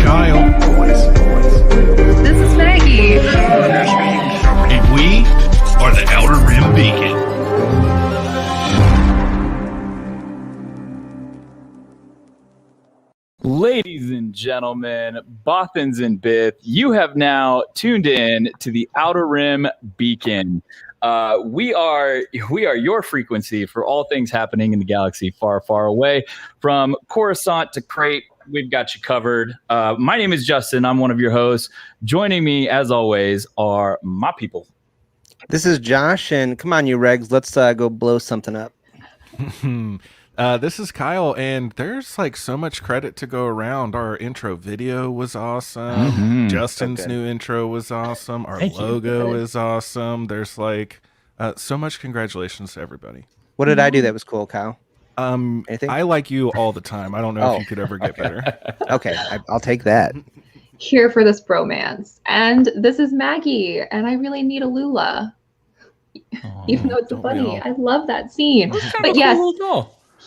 Kyle. This is Maggie. And we are the Outer Rim Beacon. Ladies and gentlemen, Bothans and Bith, you have now tuned in to the Outer Rim Beacon. We are your frequency for all things happening in the galaxy far, far away. From Coruscant to Crate, we've got you covered. My name is Justin. I'm one of your hosts. Joining me, as always, are my people. This is Josh, and come on, you regs, let's go blow something up. This is Kyle, and there's like so much credit to go around. Our intro video was awesome. Justin's new intro was awesome. Our logo is awesome. There's like so much congratulations to everybody. What did I do that was cool, Kyle? Anything? I like you all the time. I don't know if you could ever get better. Okay, I'll take that. Here for this bromance. And this is Maggie, and I really need a Lula. Even though it's funny. I love that scene. But yes,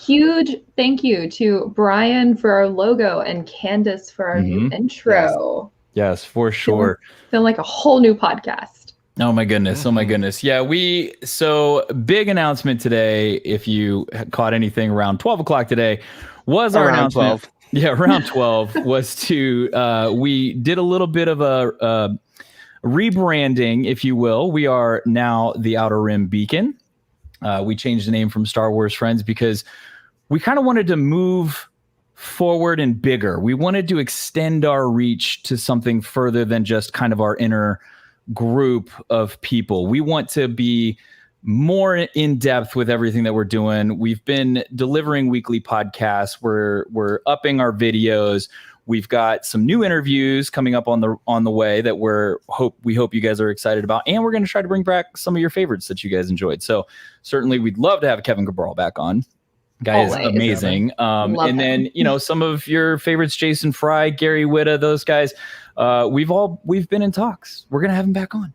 huge thank you to Brian for our logo and Candace for our new intro. Yes, for sure. Feeling like a whole new podcast. Oh my goodness. Oh my goodness. Yeah, so big announcement today, if you caught anything around 12 o'clock today, was our announcement. 12. Yeah, around 12 was to, we did a little bit of a rebranding, if you will. We are now the Outer Rim Beacon. We changed the name from Star Wars Friends because we kind of wanted to move forward and bigger. We wanted to extend our reach to something further than just kind of our inner group of people. We want to be more in depth with everything that we're doing. We've been delivering weekly podcasts. We're upping our videos. We've got some new interviews coming up on the way that we hope you guys are excited about, and we're going to try to bring back some of your favorites that you guys enjoyed. So certainly, we'd love to have Kevin Cabral back on. Guy is amazing. And then some of your favorites, Jason Fry, Gary Whitta, those guys. We've been in talks. We're gonna have him back on.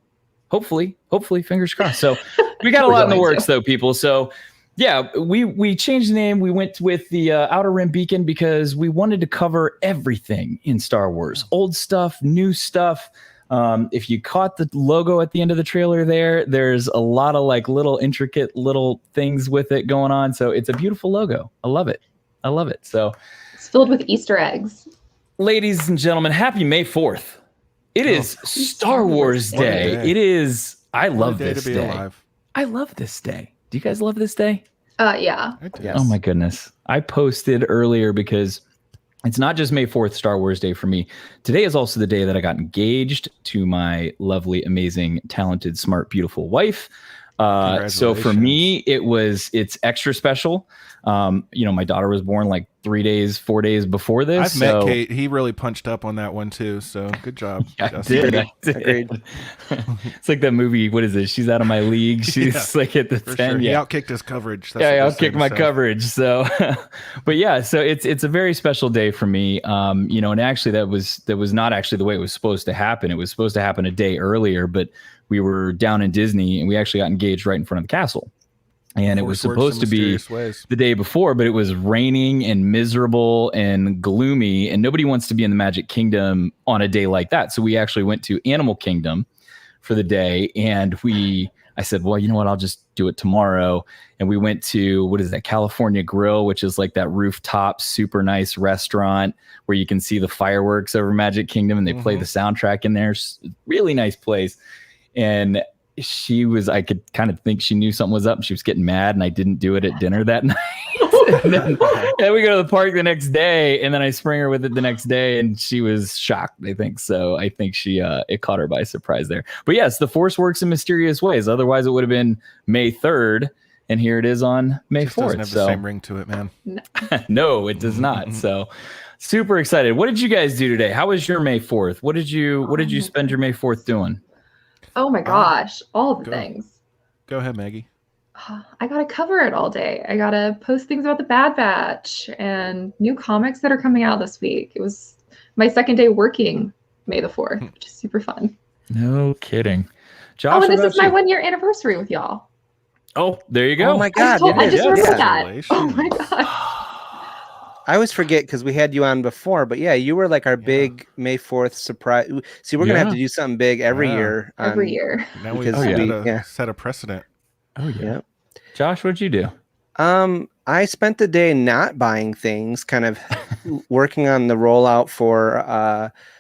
Hopefully, fingers crossed. So we got a lot in the works, though, people. So. Yeah, we changed the name. We went with the Outer Rim Beacon because we wanted to cover everything in Star Wars. Old stuff, new stuff. If you caught the logo at the end of the trailer there's a lot of like little intricate little things with it going on. So it's a beautiful logo. I love it. So it's filled with Easter eggs. Ladies and gentlemen, happy May 4th. It is Star Wars Day. It is. I love this day. I love this day. Do you guys love this day? Yeah. Yes. Oh my goodness. I posted earlier because it's not just May 4th, Star Wars Day for me. Today is also the day that I got engaged to my lovely, amazing, talented, smart, beautiful wife. So for me, it's extra special. My daughter was born like 4 days before this. I've met Kate. He really punched up on that one too. So good job. I did. Agreed. It's like that movie. What is it? She's out of my league. She's like at the 10. Sure. Yeah. He outkicked his coverage. That's I outkicked my coverage. So, but yeah, so it's a very special day for me. And actually that was not actually the way it was supposed to happen. It was supposed to happen a day earlier, but we were down in Disney and we actually got engaged right in front of the castle. And it was supposed to be the day before, but it was raining and miserable and gloomy, and nobody wants to be in the Magic Kingdom on a day like that. So we actually went to Animal Kingdom for the day, and I said, well, you know what, I'll just do it tomorrow. And we went to, what is that, California Grill, which is like that rooftop, super nice restaurant where you can see the fireworks over Magic Kingdom, and they play the soundtrack in there. Really nice place. And I could kind of think she knew something was up. She was getting mad, and I didn't do it at dinner that night. and then we go to the park the next day, and then I spring her with it the next day, and she was shocked, I think. So I think it caught her by surprise there. But yes, the Force works in mysterious ways. Otherwise, it would have been May 3rd, and here it is on May 4th. It doesn't have the same ring to it, man. No, it does not. So super excited. What did you guys do today? How was your May 4th? What did you spend your May 4th doing? Oh my gosh, all of the things. Go ahead, Maggie. I got to cover it all day. I got to post things about the Bad Batch and new comics that are coming out this week. It was my second day working May the 4th, which is super fun. No kidding. Josh, and this is my 1 year anniversary with y'all. Oh, there you go. Oh my God. I just remembered that. Oh my gosh. I always forget because we had you on before, but yeah, you were like our big May 4th surprise. See, we're gonna have to do something big every year. Every year. Now we've set a precedent. Oh yeah. Josh, what'd you do? I spent the day not buying things, kind of working on the rollout for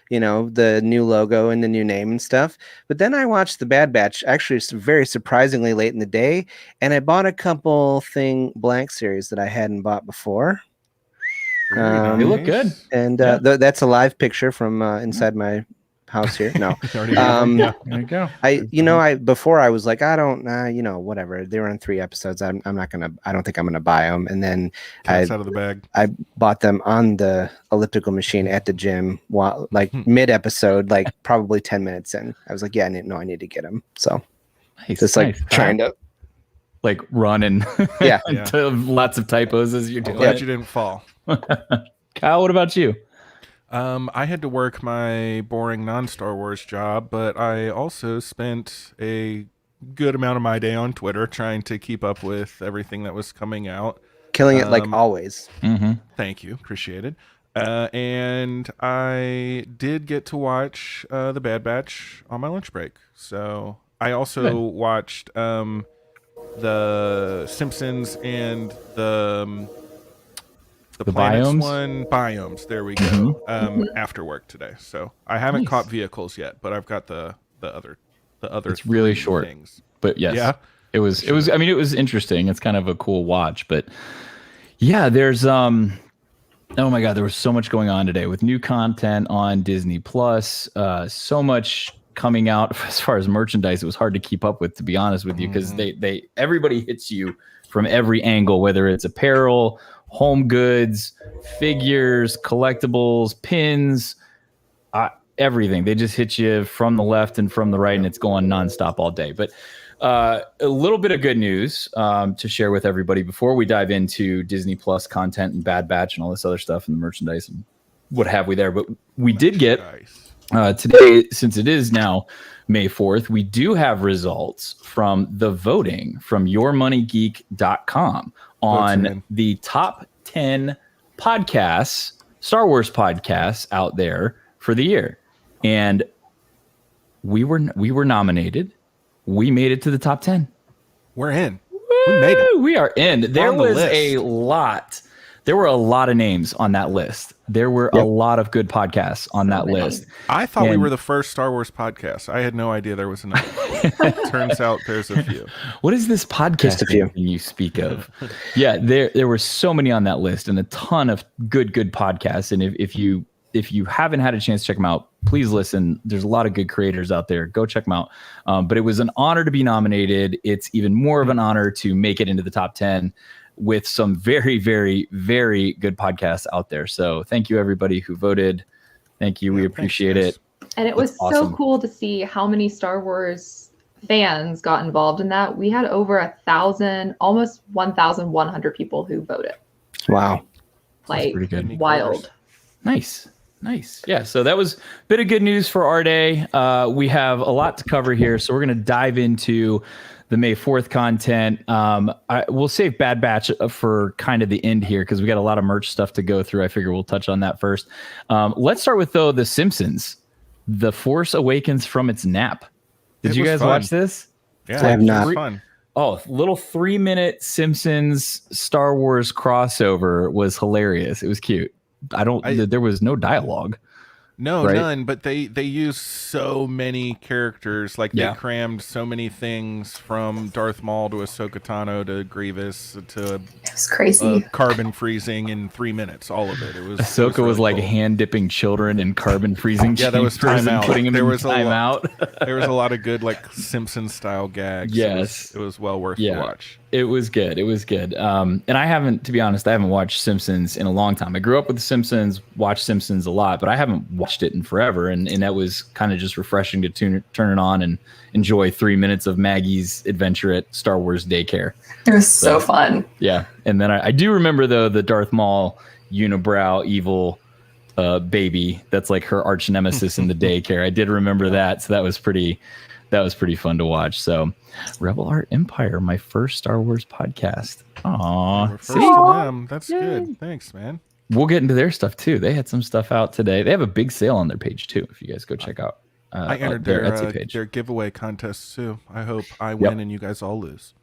the new logo and the new name and stuff. But then I watched The Bad Batch, actually very surprisingly late in the day, and I bought a couple blank series that I hadn't bought before. They look good. And that's a live picture from inside my house here. No. There you go. Before I was like, I don't whatever. They were in 3 episodes. I don't think I'm gonna buy them. And then Cat's out of the bag. I bought them on the elliptical machine at the gym while mid episode, like probably 10 minutes in. I was like, yeah, I need to get them. So trying to run and lots of typos as you're doing. Glad you didn't fall. Kyle, what about you? I had to work my boring non-Star Wars job, but I also spent a good amount of my day on Twitter trying to keep up with everything that was coming out. Killing it like always. Mm-hmm. Thank you. Appreciate it. And I did get to watch The Bad Batch on my lunch break. So I also watched The Simpsons and the planets biomes? Biomes. There we go. After work today. So I haven't caught vehicles yet, but I've got the other. It's really short things. But yes, it was. I mean, it was interesting. It's kind of a cool watch, but yeah, there's oh my God, there was so much going on today with new content on Disney Plus. So much coming out as far as merchandise. It was hard to keep up with, to be honest with you, because everybody hits you from every angle, whether it's apparel, home goods, figures, collectibles, pins, everything. They just hit you from the left and from the right, and it's going nonstop all day. But a little bit of good news to share with everybody before we dive into Disney Plus content and Bad Batch and all this other stuff and the merchandise and what have we there. But we did get today, since it is now May 4th, we do have results from the voting from yourmoneygeek.com on the top 10 podcasts, Star Wars podcasts out there for the year. And we were nominated. We made it to the top 10. We're in. We made it. We are in. There was a lot. There were a lot of names on that list. There were a lot of good podcasts on that list. I thought we were the first Star Wars podcast. I had no idea there was another. Turns out there's a few. What is this podcast thing you speak of? Yeah, there were so many on that list and a ton of good podcasts. And if you haven't had a chance to check them out, please listen. There's a lot of good creators out there. Go check them out. But it was an honor to be nominated. It's even more of an honor to make it into the top 10 with some very, very, very good podcasts out there. So thank you, everybody who voted. Thank you. We appreciate it. And it was so cool to see how many Star Wars fans got involved in that. We had over 1,000, almost 1,100 people who voted. Wow. Like, pretty good. Wild. Nice. Yeah, so that was a bit of good news for our day. We have a lot to cover here, so we're going to dive into the May 4th content. We'll save Bad Batch for kind of the end here because we got a lot of merch stuff to go through. I figure we'll touch on that first. Let's start with, The Simpsons. The Force Awakens from its nap. Did you guys watch this? Yeah, I have not. Fun. Oh, little 3-minute Simpsons Star Wars crossover was hilarious. It was cute. There was no dialogue. No, right? None, but they use so many characters. Like they crammed so many things from Darth Maul to Ahsoka Tano to Grievous to it was crazy. Carbon freezing in 3 minutes. All of it. Ahsoka was like hand dipping children in carbon freezing. Yeah, that was time out. Putting them in time out. There was a lot of good like Simpsons style gags. Yes, it was well worth the watch. It was good. And I haven't, to be honest, I haven't watched Simpsons in a long time. I grew up with The Simpsons, watched Simpsons a lot, but I haven't watched it in forever. And that was kind of just refreshing to turn it on and enjoy 3 minutes of Maggie's adventure at Star Wars daycare. It was so fun. Yeah. And then I do remember, though, the Darth Maul unibrow evil baby. That's like her arch nemesis in the daycare. I did remember that. So that was pretty fun to watch. So Rebel Art Empire, my first Star Wars podcast. Aw. First to them. That's good. Thanks, man. we'll get into their stuff too. They had some stuff out today. They have a big sale on their page too. If you guys go check out, I entered their Etsy page. Their giveaway contests too. I hope I win and you guys all lose.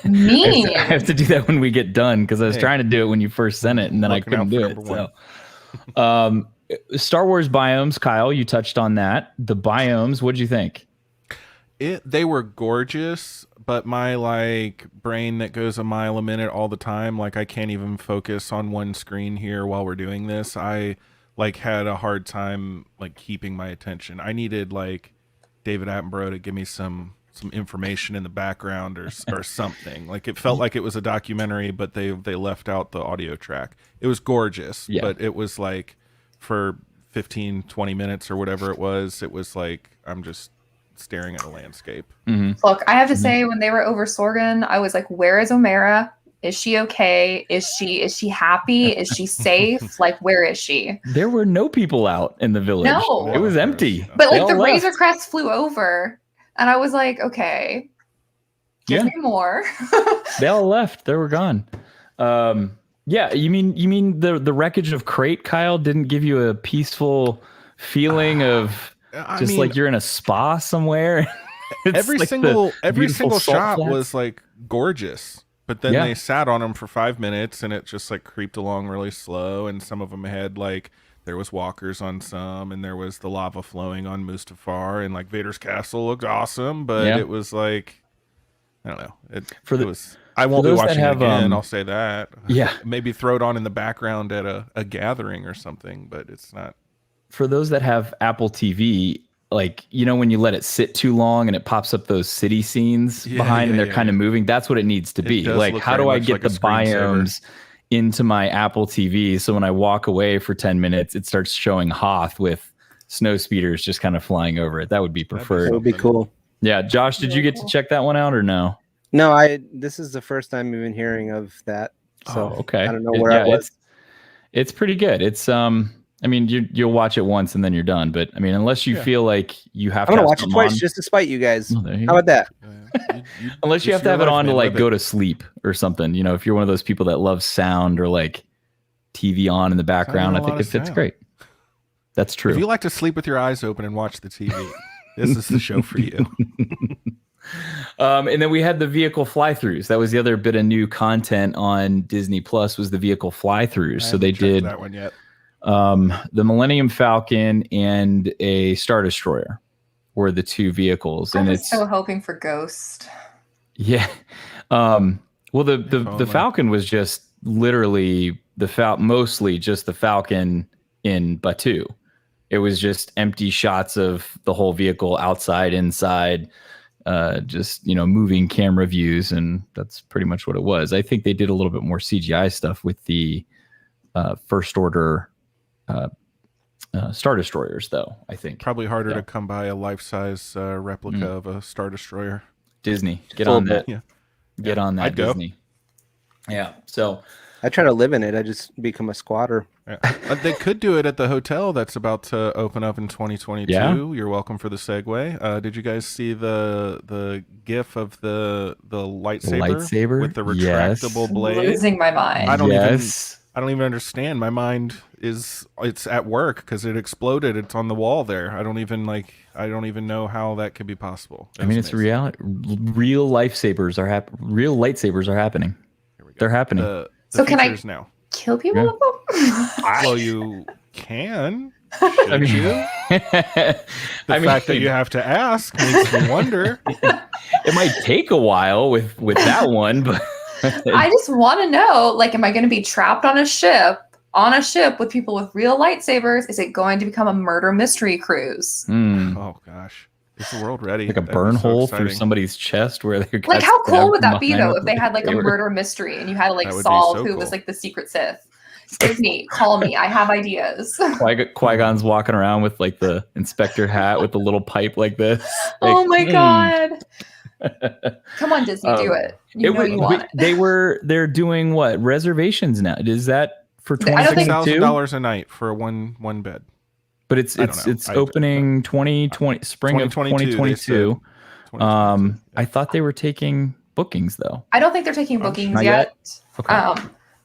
Me. I have to do that when we get done because I was trying to do it when you first sent it and then I couldn't do it. So, Star Wars biomes, Kyle, you touched on that. The biomes, what'd you think? They were gorgeous, but my like brain that goes a mile a minute all the time, like I can't even focus on one screen here while we're doing this. I like had a hard time like keeping my attention. I needed like David Attenborough to give me some information in the background or something. Like it felt like it was a documentary, but they left out the audio track. It was gorgeous, but it was like for 15-20 minutes or whatever it was like I'm just staring at a landscape. Look, I have to say, when they were over Sorgan, I was like, where is Omera? Is she okay? Is she happy? Is she safe? Like, where is she? There were no people out in the village. No. It was empty. But like the Razor Crest flew over and I was like, okay, give me more. They all left. They were gone. Yeah, you mean the wreckage of Crate, Kyle, didn't give you a peaceful feeling of just like you're in a spa somewhere? every like single salt shot flats. was like gorgeous, but then they sat on them for 5 minutes and it just like creeped along really slow. And some of them had like, there was walkers on some, and there was the lava flowing on Mustafar, and like Vader's castle looked awesome, but it was like, I don't know. It was. I won't be watching it again. I'll say that. Yeah, maybe throw it on in the background at a gathering or something, but it's not. For those that have Apple TV, like, you know, when you let it sit too long and it pops up those city scenes behind and they're kind of moving, that's what it needs to be. Like, how do I get the biomes into my Apple TV so when I walk away for 10 minutes, it starts showing Hoth with snow speeders just kind of flying over it? That would be preferred. That would be cool. Yeah. Josh, did you get to check that one out or no? No, this is the first time I've been hearing of that. So okay. I don't know where I was. It's pretty good. It's I mean, you'll watch it once and then you're done. But I mean, unless you feel like you have to watch it twice just to spite you guys. Oh, how about that? Unless you have to have it on to like go to sleep or something. You know, if you're one of those people that loves sound or like TV on in the background, I think it fits great. That's true. If you like to sleep with your eyes open and watch the TV, this is the show for you. And then we had the vehicle fly-throughs. That was the other bit of new content on Disney Plus, was the vehicle fly-throughs. So they did that one yet. The Millennium Falcon and a Star Destroyer were the two vehicles. I and was so hoping for Ghost. Yeah. Well, the Falcon was just literally mostly just the Falcon in Batuu. It was just empty shots of the whole vehicle, outside, inside, just, you know, moving camera views, and that's pretty much what it was. I think they did a little bit more CGI stuff with the First Order Star Destroyers, though. I think probably harder to come by a life-size replica of a Star Destroyer. Disney, get on that. Get on that, I'd go. Disney. Yeah. So I try to live in it. I just become a squatter. Yeah. They could do it at the hotel that's about to open up in 2022. Yeah. You're welcome for the segue. Did you guys see the GIF of the lightsaber with the retractable blade? Losing my mind. I don't even understand. My mind it's at work because it exploded. It's on the wall there. I don't even know how that could be possible. I mean, it's reality. Real lightsabers are happening. They're happening. So can I now kill people with them? Well, you can. Should you? The fact that you have to ask makes me wonder. It might take a while with that one, but I just want to know, like, am I going to be trapped on a ship with people with real lightsabers? Is it going to become a murder mystery cruise? Oh gosh. Is the world ready? Like a burn hole through somebody's chest where they're like, how cool would that be though if they had like a murder mystery and you had to like solve who was like the secret Sith? Disney, call me. I have ideas. Qui-Gon's walking around with like the inspector hat with the little pipe like this. Like, oh my god. Come on, Disney, do it. You want it. They're doing what? Reservations now. Is that for $26,000 a night for one bed? But it's opening 2020 spring of 2022. I thought they were taking bookings though. I don't think they're taking bookings yet. Okay.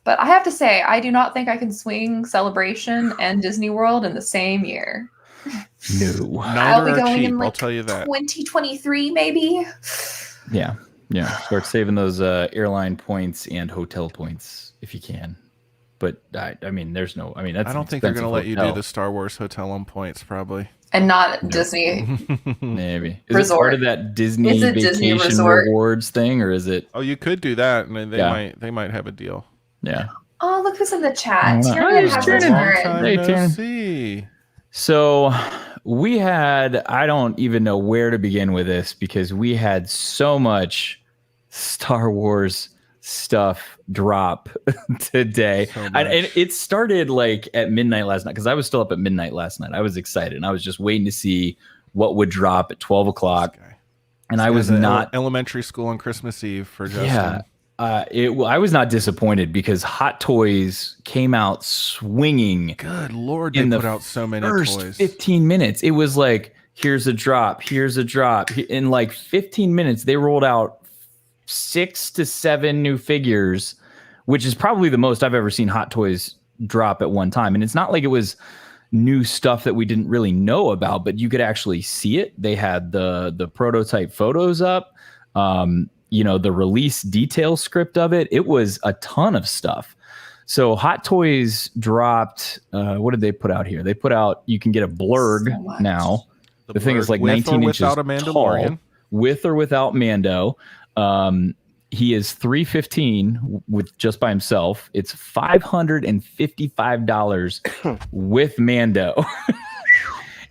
But I have to say, I do not think I can swing Celebration and Disney World in the same year. No. I'll be Neither are going cheap, in like I'll tell you that. 2023, maybe. Yeah. Start saving those airline points and hotel points if you can. But I mean, there's no. I mean, that's. I don't think they're going to let you do the Star Wars hotel on points, probably. And not Disney. Maybe. Is Resort. it part of that Disney Is it vacation Disney resort? rewards thing, or is it? Oh, you could do that, and they might have a deal. Yeah. Oh, look who's in the chat. Oh, Tiernan there's has Tiernan. returned. Hey, No Tiernan. see. So we had. I don't even know where to begin with this because we had so much Star Wars stuff drop today. So And it started like at midnight last night because I was still up at midnight last night. I was excited and I was just waiting to see what would drop at 12 o'clock. And I was not elementary school on Christmas Eve for Justin. Yeah. I was not disappointed because Hot Toys came out swinging. Good Lord, they put out so many first toys. 15 minutes. It was like, here's a drop. Here's a drop. In like 15 minutes, they rolled out 6 to 7 new figures, which is probably the most I've ever seen Hot Toys drop at one time. And it's not like it was new stuff that we didn't really know about, but you could actually see it. They had the prototype photos up, the release detail script of it. It was a ton of stuff. So Hot Toys dropped, what did they put out here? They put out, you can get a blurg now. The thing is like 19 inches without a Mandalorian. tall, with or without Mando. He is $315 with just by himself. It's $555 with Mando.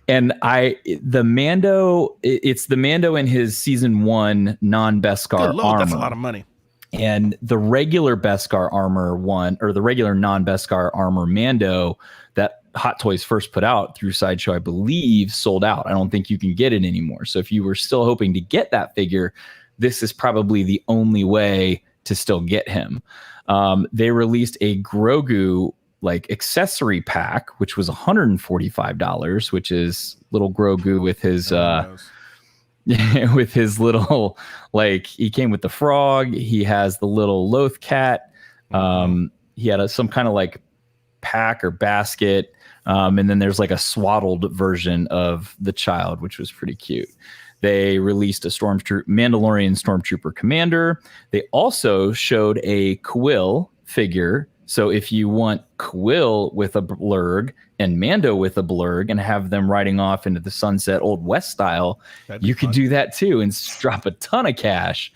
And it's the Mando in his season 1 non-Beskar armor. That's a lot of money. And the regular Beskar armor the regular non-Beskar armor Mando that Hot Toys first put out through Sideshow, I believe, sold out. I don't think you can get it anymore. So if you were still hoping to get that figure, this is probably the only way to still get him. They released a Grogu like accessory pack, which was $145, which is little Grogu with his with his little, like, he came with the frog. He has the little Loth cat. He had some kind of like pack or basket. And then there's like a swaddled version of the child, which was pretty cute. They released a Mandalorian Stormtrooper Commander. They also showed a Quill figure. So if you want Quill with a blurg and Mando with a blurg and have them riding off into the sunset Old West style, you could do that too and drop a ton of cash.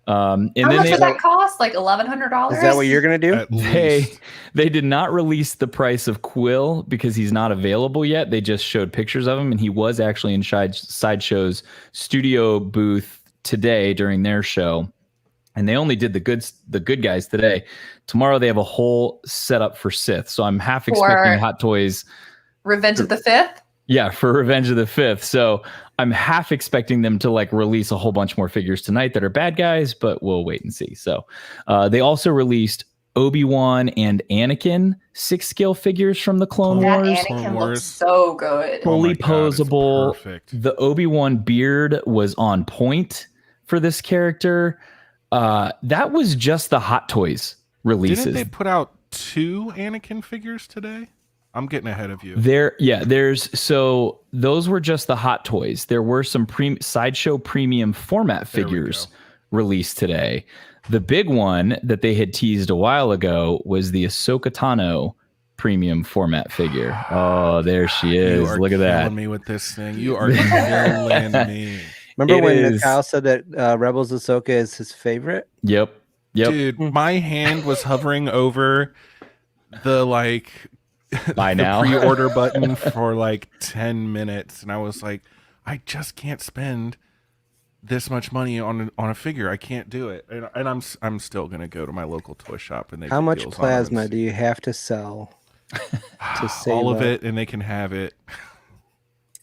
And How much would that cost? Like $1,100? Is that what you're going to do? They did not release the price of Quill because he's not available yet. They just showed pictures of him, and he was actually in Sideshow's studio booth today during their show. And they only did the good guys today. Tomorrow they have a whole setup for Sith. So I'm half expecting Hot Toys Revenge of the Fifth? Yeah, for Revenge of the Fifth. So I'm half expecting them to like release a whole bunch more figures tonight that are bad guys, but we'll wait and see. So they also released Obi-Wan and Anakin 6-scale figures from the Clone Wars. That Anakin looks so good. Fully posable. The Obi-Wan beard was on point for this character. That was just the Hot Toys releases. Didn't they put out 2 Anakin figures today? I'm getting ahead of you. So those were just the Hot Toys. There were some Sideshow premium format figures released today. The big one that they had teased a while ago was the Ahsoka Tano premium format figure. Oh, there she is. Look at that. You're killing me with this thing. You are killing me. Remember when Kyle said that Rebels Ahsoka is his favorite? Yep. Dude, my hand was hovering over the pre-order button for like 10 minutes, and I was like, I just can't spend this much money on a figure. I can't do it. And I'm still gonna go to my local toy shop and how much plasma do you have to sell to save all of it, and they can have it.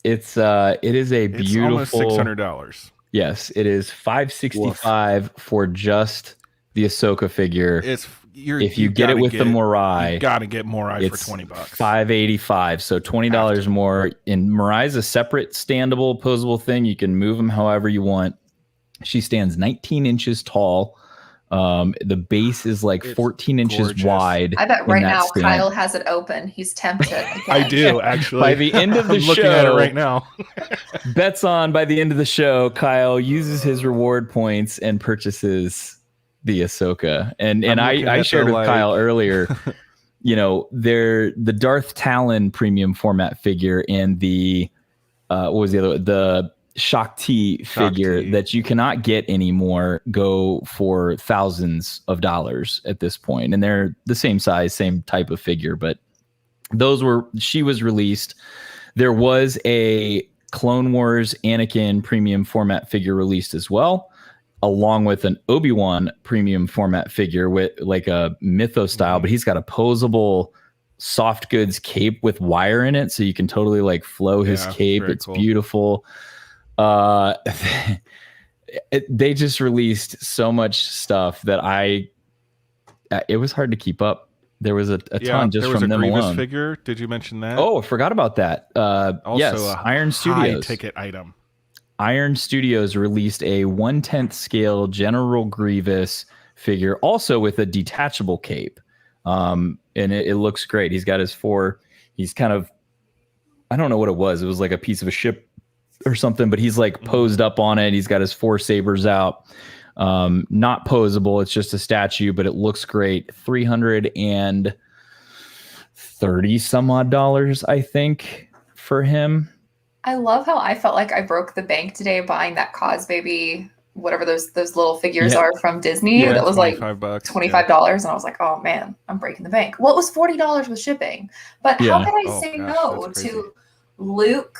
It is a beautiful. It's almost $600. Yes, it is $565 for just the Ahsoka figure. If you get it with the Morai, you gotta get Morai for $20. $585, so $20 more. And Morai is a separate standable, posable thing. You can move them however you want. She stands 19 inches tall. The base is like 14 inches gorgeous. wide. I bet right now stand. Kyle has it open. He's tempted. I do, actually. By the end of the I'm show, looking at it right now. bets on by the end of the show, Kyle uses his reward points and purchases the Ahsoka. And I shared with Kyle earlier, you know, they're the Darth Talon premium format figure and the what was the other, the Shakti figure that you cannot get anymore go for thousands of dollars at this point, and they're the same size, same type of figure, but she was released. There was a Clone Wars Anakin premium format figure released as well, along with an Obi-Wan premium format figure with like a mythos style, but he's got a posable soft goods cape with wire in it, so you can totally like flow his cape. It's cool. Beautiful. They just released so much stuff that it was hard to keep up. There was a ton just from them alone. There was a Grievous figure. Did you mention that? Oh, I forgot about that. Also yes, Iron Studios. High ticket item. Iron Studios released a 1/10 scale General Grievous figure, also with a detachable cape. And it looks great. He's got his he's kind of, I don't know what it was. It was like a piece of a ship or something, but he's like posed up on it. He's got his 4 sabers out. Not posable. It's just a statue, but it looks great. $330 some odd, I think, for him. I love how I felt like I broke the bank today buying that Cos Baby, whatever those little figures are from Disney. That was like $25. And I was like, oh man, I'm breaking the bank. Well, it was $40 with shipping. But how could I say no to Luke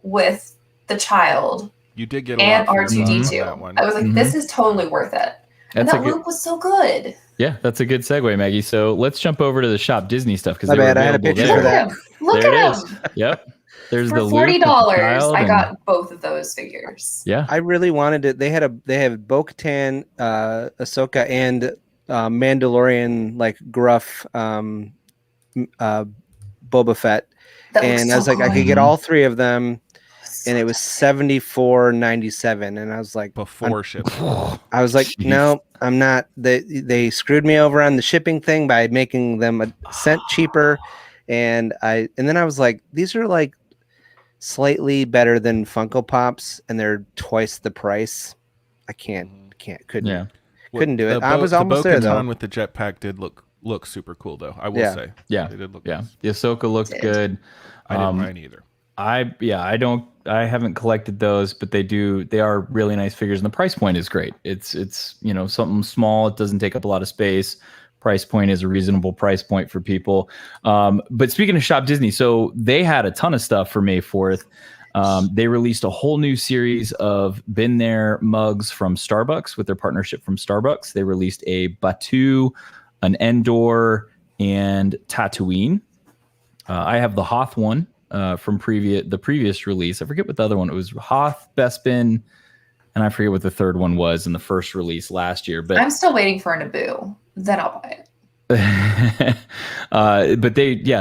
with the child? You did get a and lot R2D2. I was like, this is totally worth it. And that Luke was so good. Yeah, that's a good segue, Maggie. So let's jump over to the Shop Disney stuff because I had a picture for that. Look at him. Yep. There's for the $40. I got both of those figures. Yeah, I really wanted it. They have Bo-Katan, Ahsoka, and Mandalorian like gruff Boba Fett, and I was like, I could get all 3 of them. And it was $74.97, and I was like, before shipping. I was like, no, I'm not. They screwed me over on the shipping thing by making them a cent cheaper, and then I was like, these are like slightly better than Funko Pops, and they're twice the price. I couldn't do it. I was almost there though. With the jetpack did look super cool though. I will say, yeah, they did look nice. The Ahsoka looked good. I didn't mind either. I haven't collected those, but they are really nice figures, and the price point is great. It's something small. It doesn't take up a lot of space. Price point is a reasonable price point for people. But speaking of Shop Disney, so they had a ton of stuff for May 4th. They released a whole new series of Been There mugs from Starbucks with their partnership from Starbucks. They released a Batuu, an Endor, and Tatooine. I have the Hoth one. From the previous release. I forget what the other one. It was Hoth, Bespin, and I forget what the third one was in the first release last year. But I'm still waiting for an Naboo. Then I'll buy it. But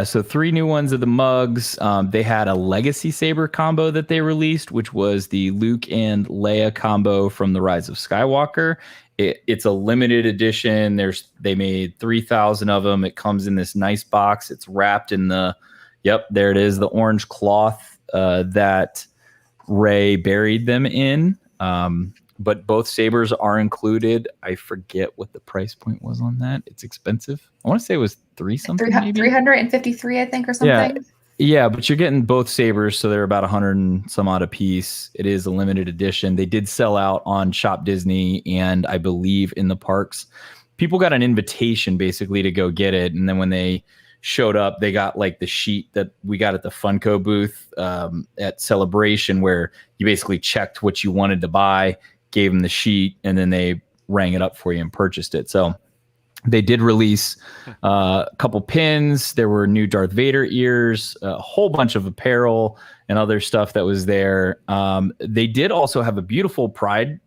so 3 new ones of the mugs. They had a Legacy Saber combo that they released, which was the Luke and Leia combo from The Rise of Skywalker. It's a limited edition. They made 3,000 of them. It comes in this nice box. It's wrapped in there it is, the orange cloth that Rey buried them in. But both sabers are included. I forget what the price point was on that. It's expensive. I want to say it was $353, I think, or something. Yeah, but you're getting both sabers, so they're about 100 and some odd a piece. It is a limited edition. They did sell out on Shop Disney, and I believe in the parks. People got an invitation basically to go get it, and then when they showed up, they got like the sheet that we got at the Funko booth at Celebration, where you basically checked what you wanted to buy, gave them the sheet, and then they rang it up for you and purchased it. So they did release a couple pins. There were new Darth Vader ears, a whole bunch of apparel and other stuff that was there. They did also have a beautiful Pride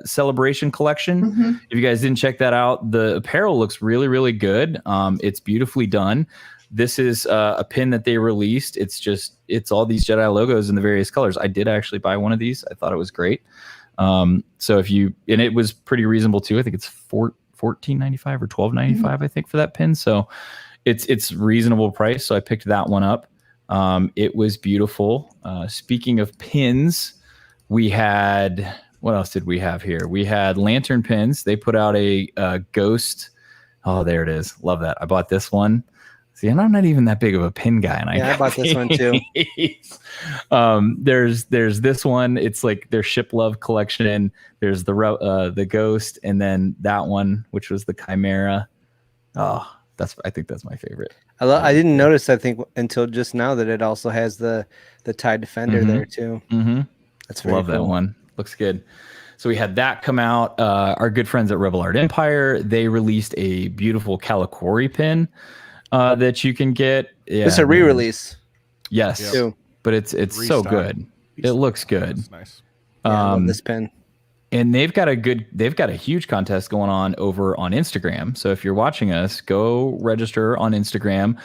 Celebration collection. If you guys didn't check that out, the apparel looks really, really good. It's beautifully done. This is a pin that they released. It's all these Jedi logos in the various colors. I did actually buy one of these. I thought it was great. So and it was pretty reasonable too. I think it's $14.95 or $12.95, I think, for that pin. So it's reasonable price. So I picked that one up. It was beautiful. Speaking of pins, we had, what else did we have here? We had lantern pins. They put out a ghost. Oh, there it is. Love that. I bought this one. See, and I'm not even that big of a pin guy, and I bought this one too. There's this one. It's like their Ship Love collection. There's the Ghost, and then that one, which was the Chimera. Oh, I think that's my favorite. I didn't notice, I think, until just now that it also has the TIE Defender there too. Mm-hmm. That's very Love cool. that one. Looks good. So we had that come out. Our good friends at Rebel Art Empire, they released a beautiful Kalikori pin that you can get. Yeah, it's a re-release. Yes, but it's so good. It looks good. That's nice. I love this pin. And they've got a huge contest going on over on Instagram. So if you're watching us, go register on Instagram.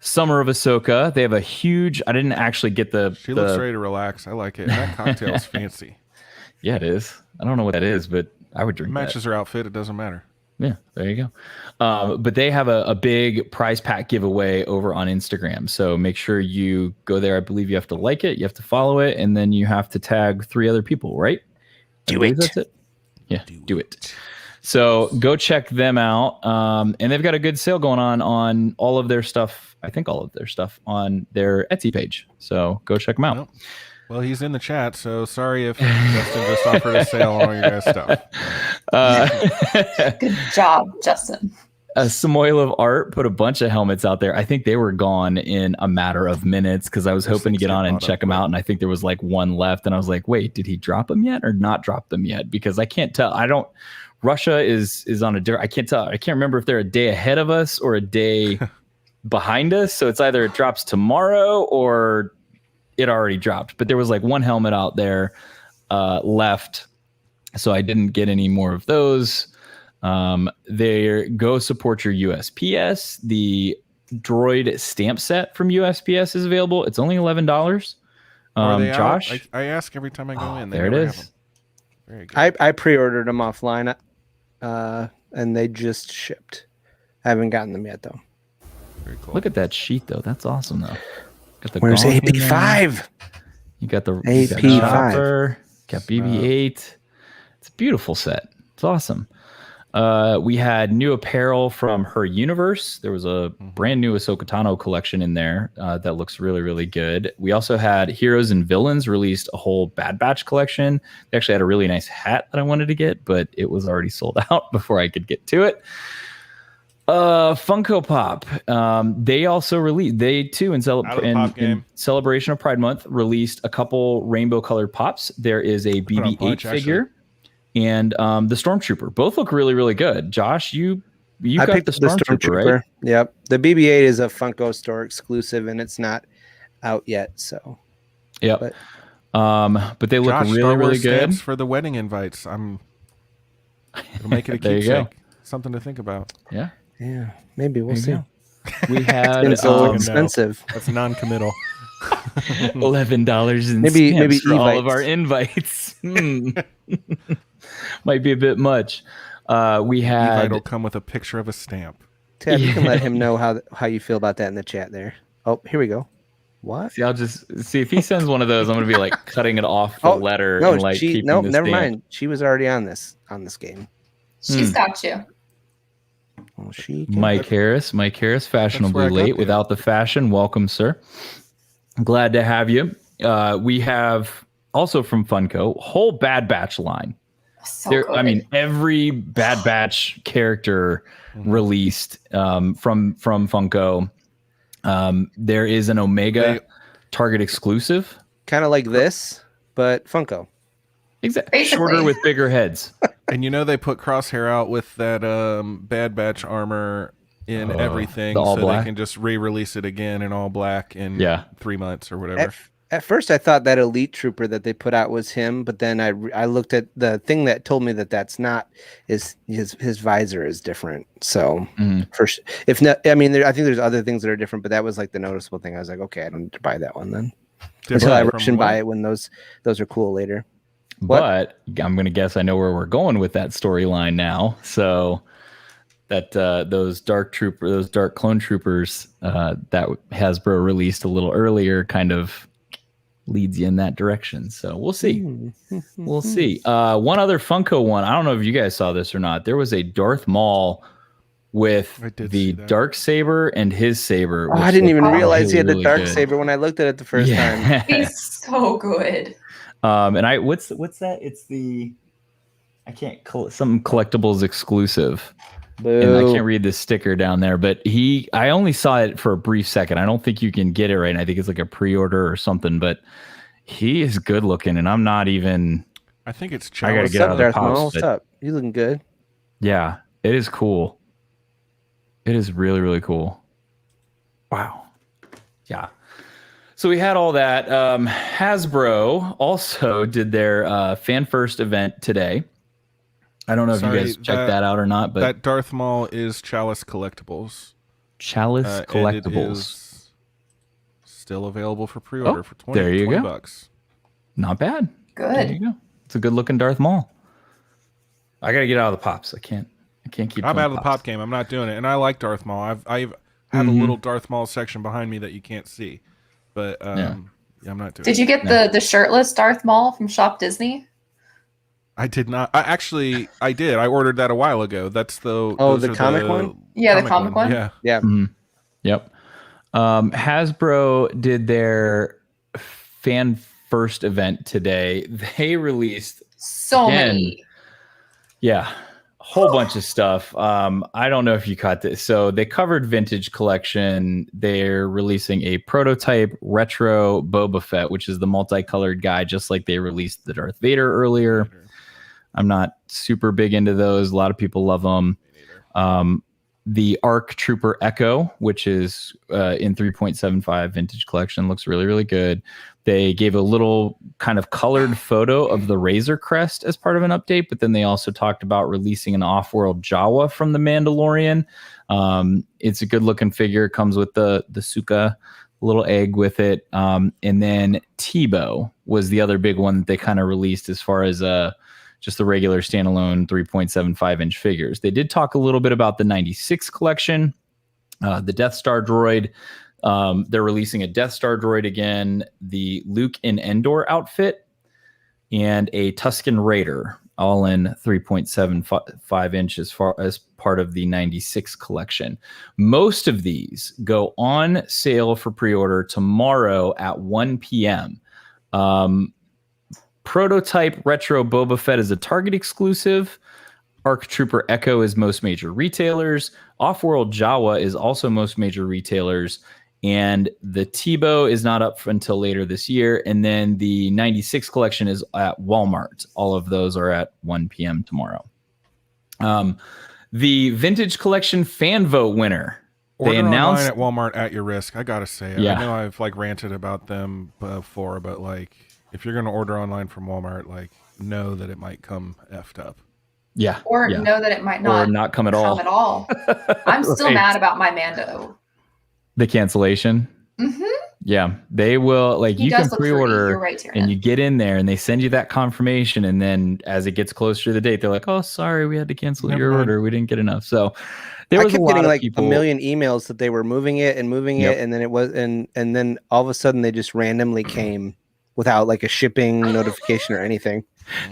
Summer of Ahsoka. They have a huge. I didn't actually get She looks ready to relax. I like it. That cocktail's fancy. Yeah, it is. I don't know what that is, but I would drink. Matches her outfit. It doesn't matter. Yeah, there you go. But they have a big prize pack giveaway over on Instagram. So make sure you go there. I believe you have to like it, you have to follow it, and then you have to tag 3 other people, right? Do it. That's it. Yeah, do it. So go check them out. And they've got a good sale going on all of their stuff. I think all of their stuff on their Etsy page. So go check them out. Well, he's in the chat, so sorry if Justin just offered a sale on all your guys' stuff. Good job, Justin. Samoil of Art put a bunch of helmets out there. I think they were gone in a matter of minutes because I was hoping to get on and check them out, and I think there was like one left, and I was like, wait, did he drop them yet or not drop them yet? Because I can't tell. Russia is on I can't tell. I can't remember if they're a day ahead of us or a day behind us. So it's either it drops tomorrow or it already dropped. But there was like one helmet out there left, so I didn't get any more of those. Go support your USPS. The Droid stamp set from USPS is available. It's only $11. Josh, I ask every time I go in. There it is. Very good. I pre-ordered them offline, and they just shipped. I haven't gotten them yet though. Very cool. Look at that sheet though. That's awesome though. Got the Where's AP5? You got the AP5. Got BB-8. It's a beautiful set. It's awesome. We had new apparel from Her Universe. There was a brand new Ahsoka Tano collection in there that looks really, really good. We also had Heroes and Villains released a whole Bad Batch collection. They actually had a really nice hat that I wanted to get, but it was already sold out before I could get to it. Funko Pop. They also released, in celebration of Pride Month, released a couple rainbow colored pops. There is a BB-8 figure. And the Stormtrooper. Both look really, really good. Josh, you got the Stormtrooper, right? Yep. The BB-8 is a Funko store exclusive, and it's not out yet. So, yep. But they look Josh, really, Star Wars really good. Stamps for the wedding invites. It'll make it a keepsake. Something to think about. Yeah. Yeah. Maybe we'll see. We had it's so expensive. No, that's non-committal. $11 in maybe for all of our invites. Might be a bit much. We had Evite will come with a picture of a stamp. Tab, you can let him know how you feel about that in the chat there. Oh, here we go. What? See, I'll just see if he sends one of those. I'm gonna be like cutting it off the letter and like keeping the never stamp. mind. She was already on this game. She's got you. Well, Mike Harris, fashionably late without the fashion. Welcome, sir. Glad to have you. We have also from Funko whole Bad Batch line. I mean, every Bad Batch character released from Funko. There is an Omega Target exclusive, kind of like this, but Funko. Exactly, shorter with bigger heads. And they put Crosshair out with that Bad Batch armor in everything, so black. They can just re-release it again in all black in 3 months or whatever. At first, I thought that Elite Trooper that they put out was him, but then I looked at the thing that told me that that's not. Is his visor is different. So if not, I mean, I think there's other things that are different, but that was like the noticeable thing. I was like, okay, I don't need to buy that one then. Until I rush and buy it when those are cool later. But I'm going to guess I know where we're going with that storyline now. So that those dark clone troopers that Hasbro released a little earlier kind of leads you in that direction. So we'll see. We'll see. One other Funko one. I don't know if you guys saw this or not. There was a Darth Maul with the dark saber and his saber. Oh, I didn't even realize he had the dark saber when I looked at it the first time. He's so good. And what's that? It's the something collectibles exclusive. Boo. And I can't read the sticker down there, but I only saw it for a brief second. I don't think you can get it right. And I think it's like a pre-order or something, but he is good looking, and I'm not even. I think it's I gotta get out of the pops. What's up? You looking good? Yeah, it is cool. It is really, really cool. Wow. Yeah. So we had all that. Hasbro also did their fan first event today. I don't know if you guys checked that out or not, but that Darth Maul is Chalice Collectibles. Chalice Collectibles. And it is still available for pre-order for $20. There you go. $20. Not bad. Good. There you go. It's a good looking Darth Maul. I got to get out of the pops. I can't keep. I'm out of the pop game. I'm not doing it. And I like Darth Maul. I have a little Darth Maul section behind me that you can't see. But I'm not doing it. Did you get the shirtless Darth Maul from Shop Disney? I did not. I did. I ordered that a while ago. That's the comic one? Yeah, the comic one. Yeah. Yeah. Mm-hmm. Yep. Hasbro did their fan first event today. They released so many. Yeah. A whole bunch of stuff. I don't know if you caught this. So they covered vintage collection. They're releasing a prototype retro Boba Fett, which is the multicolored guy, just like they released the Darth Vader earlier. I'm not super big into those. A lot of people love them. The ARC Trooper Echo, which is in 3.75 vintage collection, looks really, really good. They gave a little kind of colored photo of the Razor Crest as part of an update, but then they also talked about releasing an off-world Jawa from the Mandalorian. It's a good-looking figure. It comes with the Suka little egg with it. And then Tebow was the other big one that they kind of released as far as just the regular standalone 3.75-inch figures. They did talk a little bit about the 96 collection, the Death Star droid. They're releasing a Death Star droid again, the Luke in Endor outfit, and a Tusken Raider, all in 3.75 inches as part of the 96 collection. Most of these go on sale for pre-order tomorrow at 1 p.m. Prototype Retro Boba Fett is a Target exclusive. ARC Trooper Echo is most major retailers. Off-World Jawa is also most major retailers. And the Tebow is not up until later this year. And then the 96 collection is at Walmart. All of those are at 1 p.m. tomorrow. The Vintage Collection fan vote winner. Order online at Walmart at your risk. I got to say, I know I've ranted about them before, but if you're going to order online from Walmart, know that it might come effed up. Yeah. Or know that it might not come at all. I'm still mad about my Mando. The cancellation. Mm-hmm. Yeah. They will, you can pre-order and you get in there and they send you that confirmation. And then as it gets closer to the date, they're like, oh, sorry, we had to cancel your order. We didn't get enough. So there was I kept a lot getting of people, a million emails that they were moving it. And then it was, and then all of a sudden they just randomly came without a shipping notification or anything.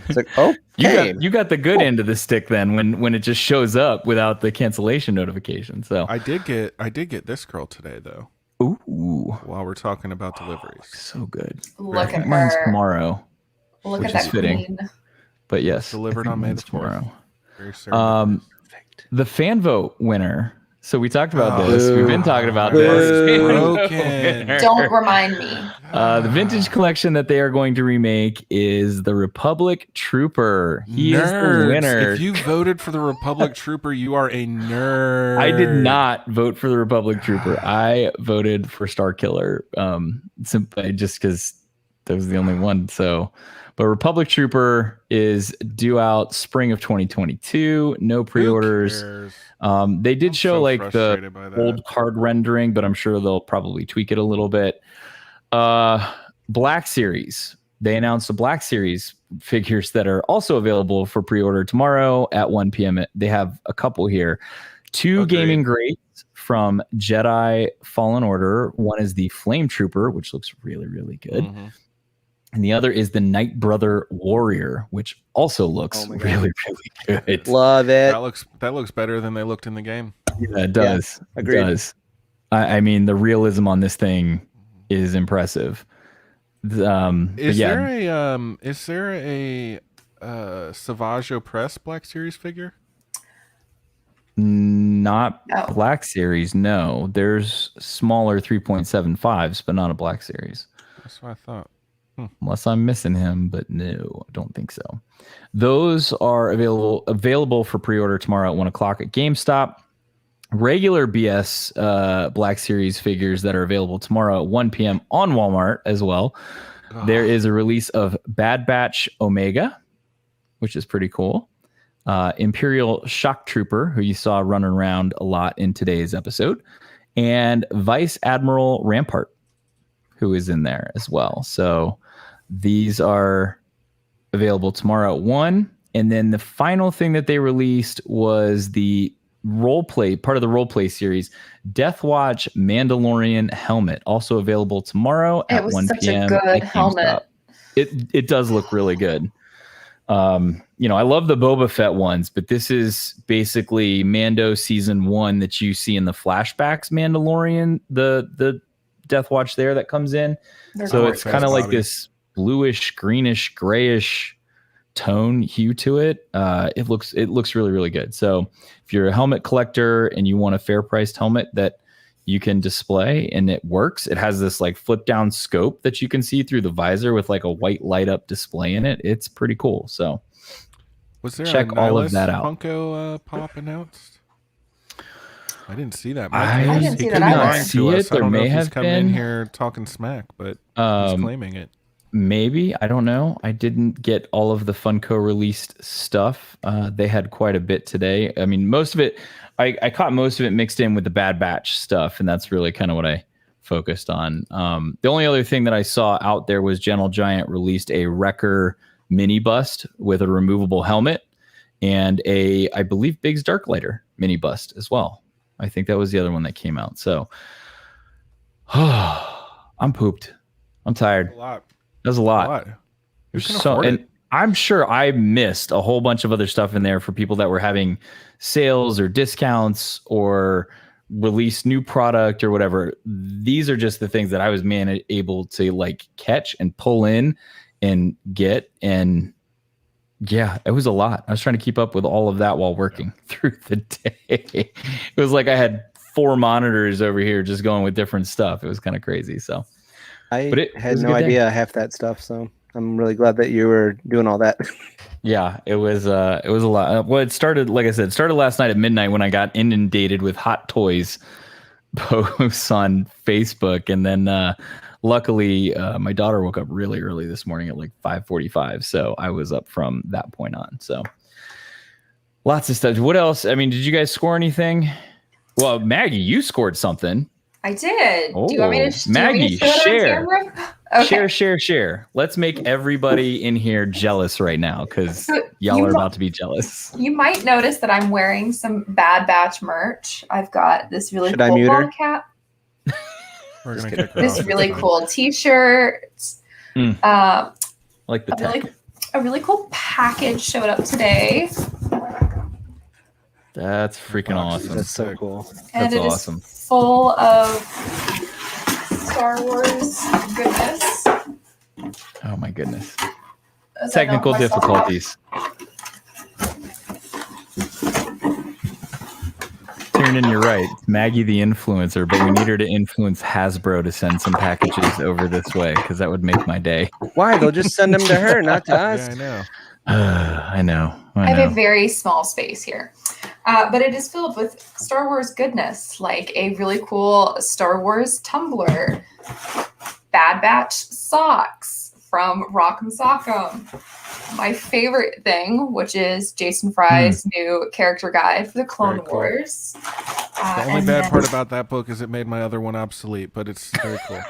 It's like, oh, you got the good end of the stick then when it just shows up without the cancellation notification. So I did get this girl today though. Ooh. While we're talking about deliveries. So good. Look at mine's her. Tomorrow. Look at that fitting. Queen. But yes. Delivered on May the 4th. Tomorrow. Very perfect. The fan vote winner. So we talked about this. We've been talking about this. Don't remind me. The vintage collection that they are going to remake is the Republic Trooper. He is the winner. If you voted for the Republic Trooper, you are a nerd. I did not vote for the Republic Trooper. I voted for Star Killer, simply just because that was the only one. So, but Republic Trooper is due out spring of 2022. No pre-orders. They did show the old card rendering, but I'm sure they'll probably tweak it a little bit. Black Series. they announced the Black Series figures that are also available for pre-order tomorrow at 1 p.m. They have a couple here. 2 gaming greats from Jedi Fallen Order. One is the Flame Trooper, which looks really, really good. And the other is the Night Brother Warrior, which also looks really, really good. Love it. That looks better than they looked in the game. Yeah, it does. Yeah, agreed. It does. I mean, the realism on this thing is impressive. Is there a Savaggio Press Black Series figure? Not Black Series, no. There's smaller 3.75s, but not a Black Series. That's what I thought. Unless I'm missing him, but no, I don't think so. Those are available for pre-order tomorrow at 1 o'clock at GameStop. Regular BS Black Series figures that are available tomorrow at 1 p.m. on Walmart as well. There is a release of Bad Batch Omega, which is pretty cool. Imperial Shock Trooper, who you saw running around a lot in today's episode, and Vice Admiral Rampart, who is in there as well. So these are available tomorrow at 1. And then the final thing that they released was the part of the role play series, Death Watch Mandalorian helmet, also available tomorrow at 1 p.m. It was such a good helmet. It does look really good. I love the Boba Fett ones, but this is basically Mando season 1 that you see in the flashbacks Mandalorian, the Death Watch there that comes in. So it's kind of like this bluish, greenish, grayish tone hue to it. It looks really, really good. So if you're a helmet collector and you want a fair priced helmet that you can display and it works, it has this like flip down scope that you can see through the visor with like a white light up display in it. It's pretty cool. So was there check all of that out. Funko Pop announced? I didn't see that. I didn't see that either. There may have come been in here talking smack, but he's claiming it. Maybe, I don't know. I didn't get all of the Funko released stuff. They had quite a bit today. I mean, most of it, I caught most of it mixed in with the Bad Batch stuff, and that's really kind of what I focused on. The only other thing that I saw out there was Gentle Giant released a Wrecker mini bust with a removable helmet and I believe Biggs Darklighter mini bust as well. I think that was the other one that came out. So I'm pooped. I'm tired. That's a lot. And I'm sure I missed a whole bunch of other stuff in there for people that were having sales or discounts or release new product or whatever. These are just the things that I was able to like catch and pull in and get. And yeah, it was a lot. I was trying to keep up with all of that while working through the day. It was like I had 4 monitors over here just going with different stuff. It was kind of crazy. So I had no idea half that stuff. So I'm really glad that you were doing all that. Yeah, it was a lot. Well, it started, like I said, last night at midnight when I got inundated with Hot Toys posts on Facebook. And then luckily my daughter woke up really early this morning at like 5:45. So I was up from that point on. So lots of stuff. What else? I mean, did you guys score anything? Well, Maggie, you scored something. I did. Oh, do you want me to Maggie, share? Okay. Share. Let's make everybody in here jealous right now because y'all are about to be jealous. You might notice that I'm wearing some Bad Batch merch. I've got this really Should cool I mute her? ball cap. We're gonna kick her This off. really cool T-shirt. I like the tech. A really cool package showed up today. That's freaking awesome. That's so cool. And That's it is awesome. full of Star Wars goodness. Oh my goodness. As I Technical knock myself difficulties. Tiernan, you're right. Maggie the influencer, but we need her to influence Hasbro to send some packages over this way because that would make my day. Why? They'll just send them to her, not to us. Yeah, I know. I know. I have a very small space here. But it is filled with Star Wars goodness, like a really cool Star Wars tumbler, Bad Batch socks from Rock'em Sock'em. My favorite thing, which is Jason Fry's new character guide for the Clone Wars. The only bad part about that book is it made my other one obsolete, but it's very cool.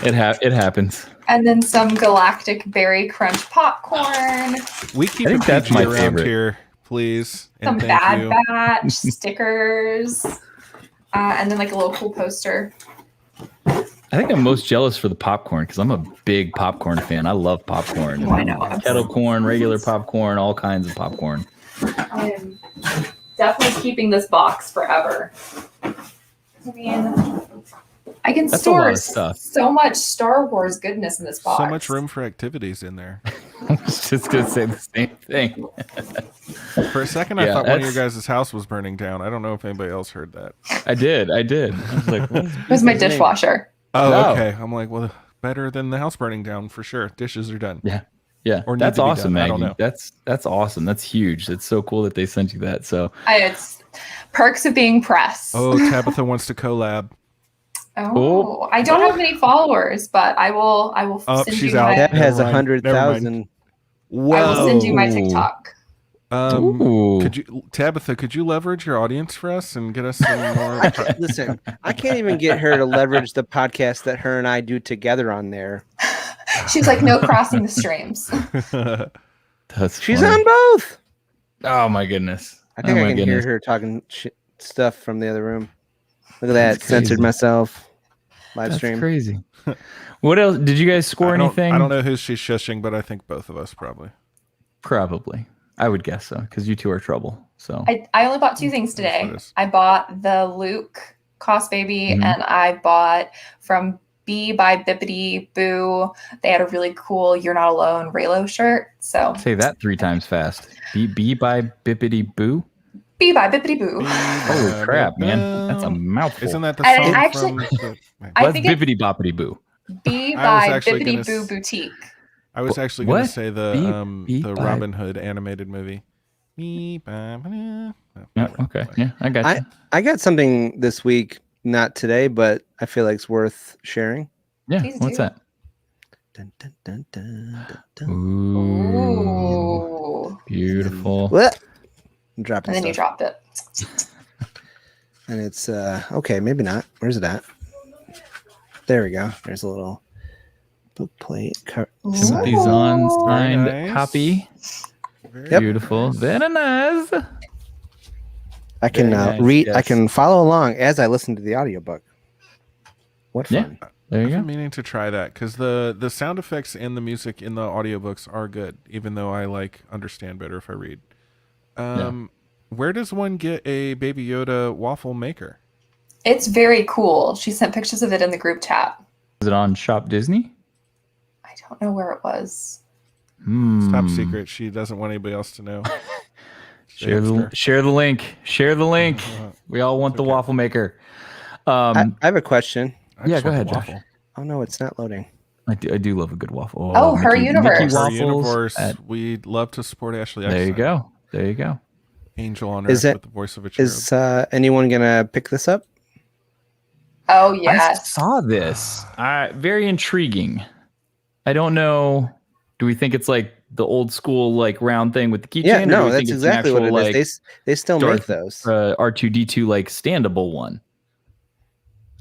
It happens. And then some Galactic Berry Crunch popcorn. We keep I think it that's PG my around favorite. here, please. Some And thank Bad you. Batch stickers. And then like a little cool poster. I think I'm most jealous for the popcorn because I'm a big popcorn fan. I love popcorn. Oh, I know. Kettle corn, regular popcorn, all kinds of popcorn. I am definitely keeping this box forever. I mean, I can That's a lot store of stuff. so much Star Wars goodness in this box. So much room for activities in there. I was just going to say the same thing. For a second, I Yeah, thought one of your that's- guys' house was burning down. I don't know if anybody else heard that. I did. I was like, what is It was my his name? dishwasher. Oh, No. okay. I'm like, well, better than the house burning down for sure. Dishes are done. Yeah. Or need That's to be awesome, done. I Maggie. don't know. That's awesome. That's huge. It's so cool that they sent you that. So It's perks of being press. Oh, Tabitha wants to collab. Oh, I don't have many followers, but I will Oh, send she's you out. my, That has Never mind. 100,000. I will send you my Whoa. TikTok. Ooh. Could you, Tabitha? Could you leverage your audience for us and get us some more? Listen, I can't even get her to leverage the podcast that her and I do together on there. She's like, no crossing the streams. That's She's funny. on both. Oh my goodness. I think oh I my can goodness. hear her talking stuff from the other room. Look at that. That's Censored crazy. myself. Live That's stream. crazy. What else? Did you guys score anything? I don't know who she's shushing, but I think both of us probably. Probably. I would guess so because you two are trouble. So I only bought two things That's what today. it is. I bought the Luke Cost Baby, Mhm. and I bought from B by Bippity Boo. They had a really cool "You're Not Alone" Raylo shirt. So say that 3 times fast. B by Bippity Boo. B by Bippity Boo. Holy crap, man! That's a mouthful. Isn't that the And song actually- from the, I That's think it's Bippity Boppity Boo. B I was by actually Bippity gonna Boo s- Boutique. I was actually going What? to say Beep the by- Robin Hood animated movie. Beep, no, Yeah, whatever. okay. Yeah, I got you. I got something this week, not today, but I feel like it's worth sharing. Yeah. Please What's do. that? Dun, dun, dun, dun, dun, dun. Ooh. Ooh. Beautiful. What? I'm dropping And then you stuff. dropped it. And it's okay, maybe not. Where's it at? There we go. There's a little book plate. Timothy Zahn signed Very nice. copy. Very Yep. Beautiful. Very nice. I can Very nice, read. I yes. can follow along as I listen to the audiobook. What Yeah. fun! There you I've go. been meaning to try that because the sound effects and the music in the audiobooks are good, even though I understand better if I read. Where does one get a Baby Yoda waffle maker? It's very cool. She sent pictures of it in the group chat. Is it on Shop Disney? I don't know where it was. Hmm. Top secret. She doesn't want anybody else to know. Share the link. Share the link. We all want the okay. waffle maker. I have a question. Yeah, go ahead, Josh. Oh no, it's not loading. I do love a good waffle. Oh, Her Universe. Mickey Our waffles. universe. at- We'd love to support Ashley. there you Eckstein. go. There you go. Angel on Is Earth it- with the voice of a cherub. Is anyone gonna pick this up? Oh, I yes. saw this. Very intriguing. I don't know. Do we think it's like the old school like round thing with the keychain? Yeah, or do no, we think that's it's an exactly what it actual, is. like, They still Darth- make those. R2D2 like standable one.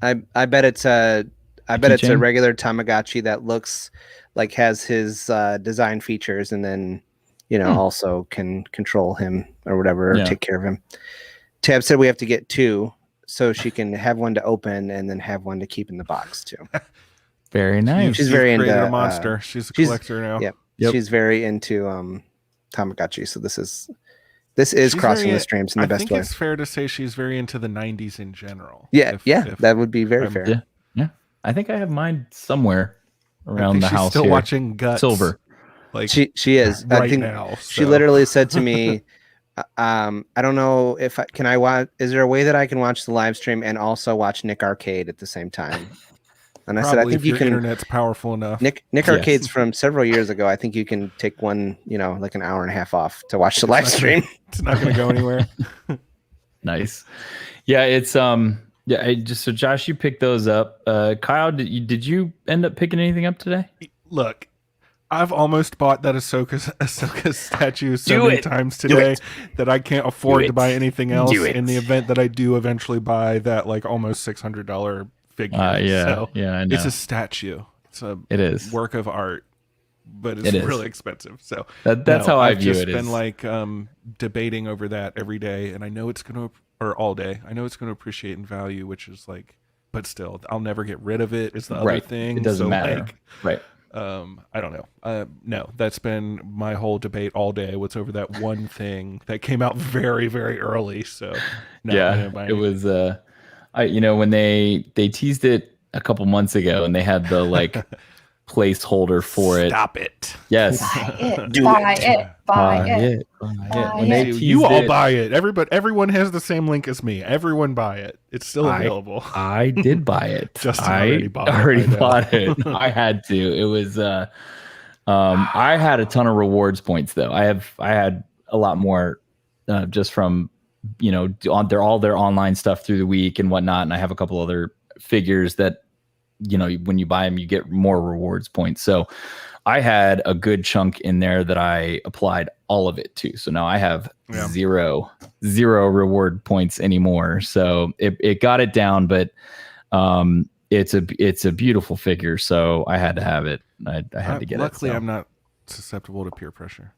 I bet it's a keychain? regular Tamagotchi that looks like has his design features and then also can control him or whatever or Yeah. take care of him. Tab said we have to get 2 so she can have one to open and then have one to keep in the box too. Very nice. She's You've very created into, a monster. She's a she's- collector now. yeah. Yep. She's very into Tamagotchi, so this is crossing very- the streams in the I best think way. it's fair to say she's very into the 90s in general. Yeah, If- that would be very fair. Yeah. Yeah. I think I have mine somewhere I around think the she's house still here. watching Guts. Silver. Like She is. right I think now. she so. literally said to me, I don't know if I watch. Is there a way that I can watch the live stream and also watch Nick Arcade at the same time? And I said, I Probably think if you your can. internet's powerful enough. Nick Yes. Arcade's from several years ago. I think you can take one, like an hour and a half off to watch the live stream. It's not going to go anywhere. Nice. Yeah, it's so Josh, you picked those up. Kyle, did you end up picking anything up today? Look, I've almost bought that Ahsoka statue so many it. times Do today it. that I can't afford Do to it. buy anything else Do it. in the event that I do eventually buy that like almost $600 figure. I know. It's a statue. It is work of art, but it's really expensive. So that's how I view it. I've just been like debating over that every day, and I know it's going to, or all day. I know it's going to appreciate in value, which is like, but still, I'll never get rid of it. Is the other thing. It doesn't matter. Right. I don't know. No, that's been my whole debate all day. What's over that one thing that came out very, very early. So no, it was. When they teased it a couple months ago, and they had the like placeholder for it. Stop it. Yes. Buy it. When they teased you all buy it. Everyone has the same link as me. Everyone buy it. It's still available. I did buy it. Justin I already bought it. I had to. It was. I had a ton of rewards points though. I had a lot more, just from on their online stuff through the week and whatnot. And I have a couple other figures that, when you buy them, you get more rewards points. So I had a good chunk in there that I applied all of it to. So now I have zero reward points anymore. So it got it down, but it's a beautiful figure. So I had to have it. I had to get luckily, it. I'm not susceptible to peer pressure.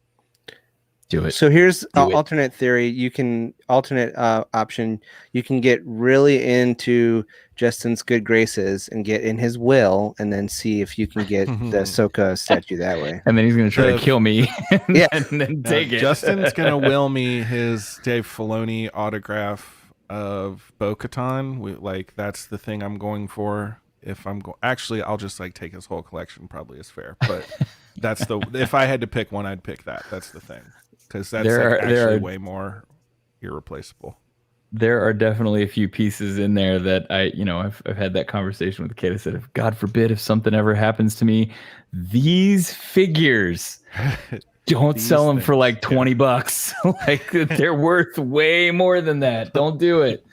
Do it. So here's alternate theory. You can option. You can get really into Justin's good graces and get in his will, and then see if you can get the Ahsoka statue that way. And then he's going to try to kill me. And then take it. Justin's going to will me his Dave Filoni autograph of Bo-Katan. That's the thing I'm going for. If I'm actually, I'll just take his whole collection. Probably is fair, but that's if I had to pick one, I'd pick that. That's the thing. Because that's actually way more irreplaceable. There are definitely a few pieces in there that I've had that conversation with the kid. I said, if God forbid, if something ever happens to me, these figures, don't sell them for $20. They're worth way more than that. Don't do it.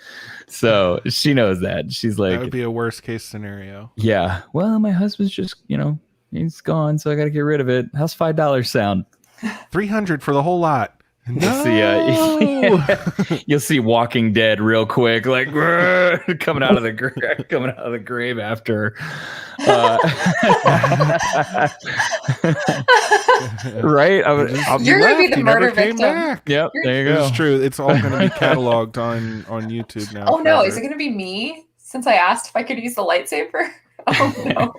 So she knows that. She's like, that would be a worst case scenario. Yeah. Well, my husband's just, he's gone, so I got to get rid of it. How's $5 sound? $300 for the whole lot. No. You'll see Walking Dead real quick, coming out of the grave after. Right? You're gonna be the murder victim. Yep, there you go. It's true. It's all going to be cataloged on YouTube now. Oh no, is it going to be me? Since I asked if I could use the lightsaber. Oh no.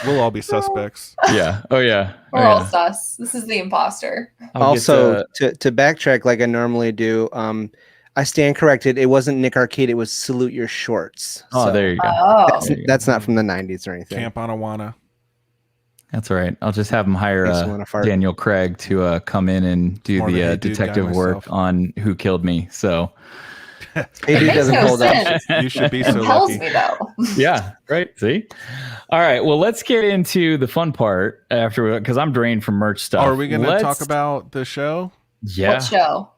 We'll all be suspects. Yeah. Oh yeah. We're all sus. This is the imposter. Also, to backtrack like I normally do, I stand corrected. It wasn't Nick Arcade. It was Salute Your Shorts. Oh, there you go. That's not from the 90s or anything. Camp on Awana. That's all right. I'll just have him hire Daniel Craig to come in and do the detective work on who killed me. So. It doesn't hold up. You should be so compels lucky. Me though. Yeah, right. See? All right. Well, let's get into the fun part after, because I'm drained from merch stuff. Are we going to talk about the show? Yeah. What show?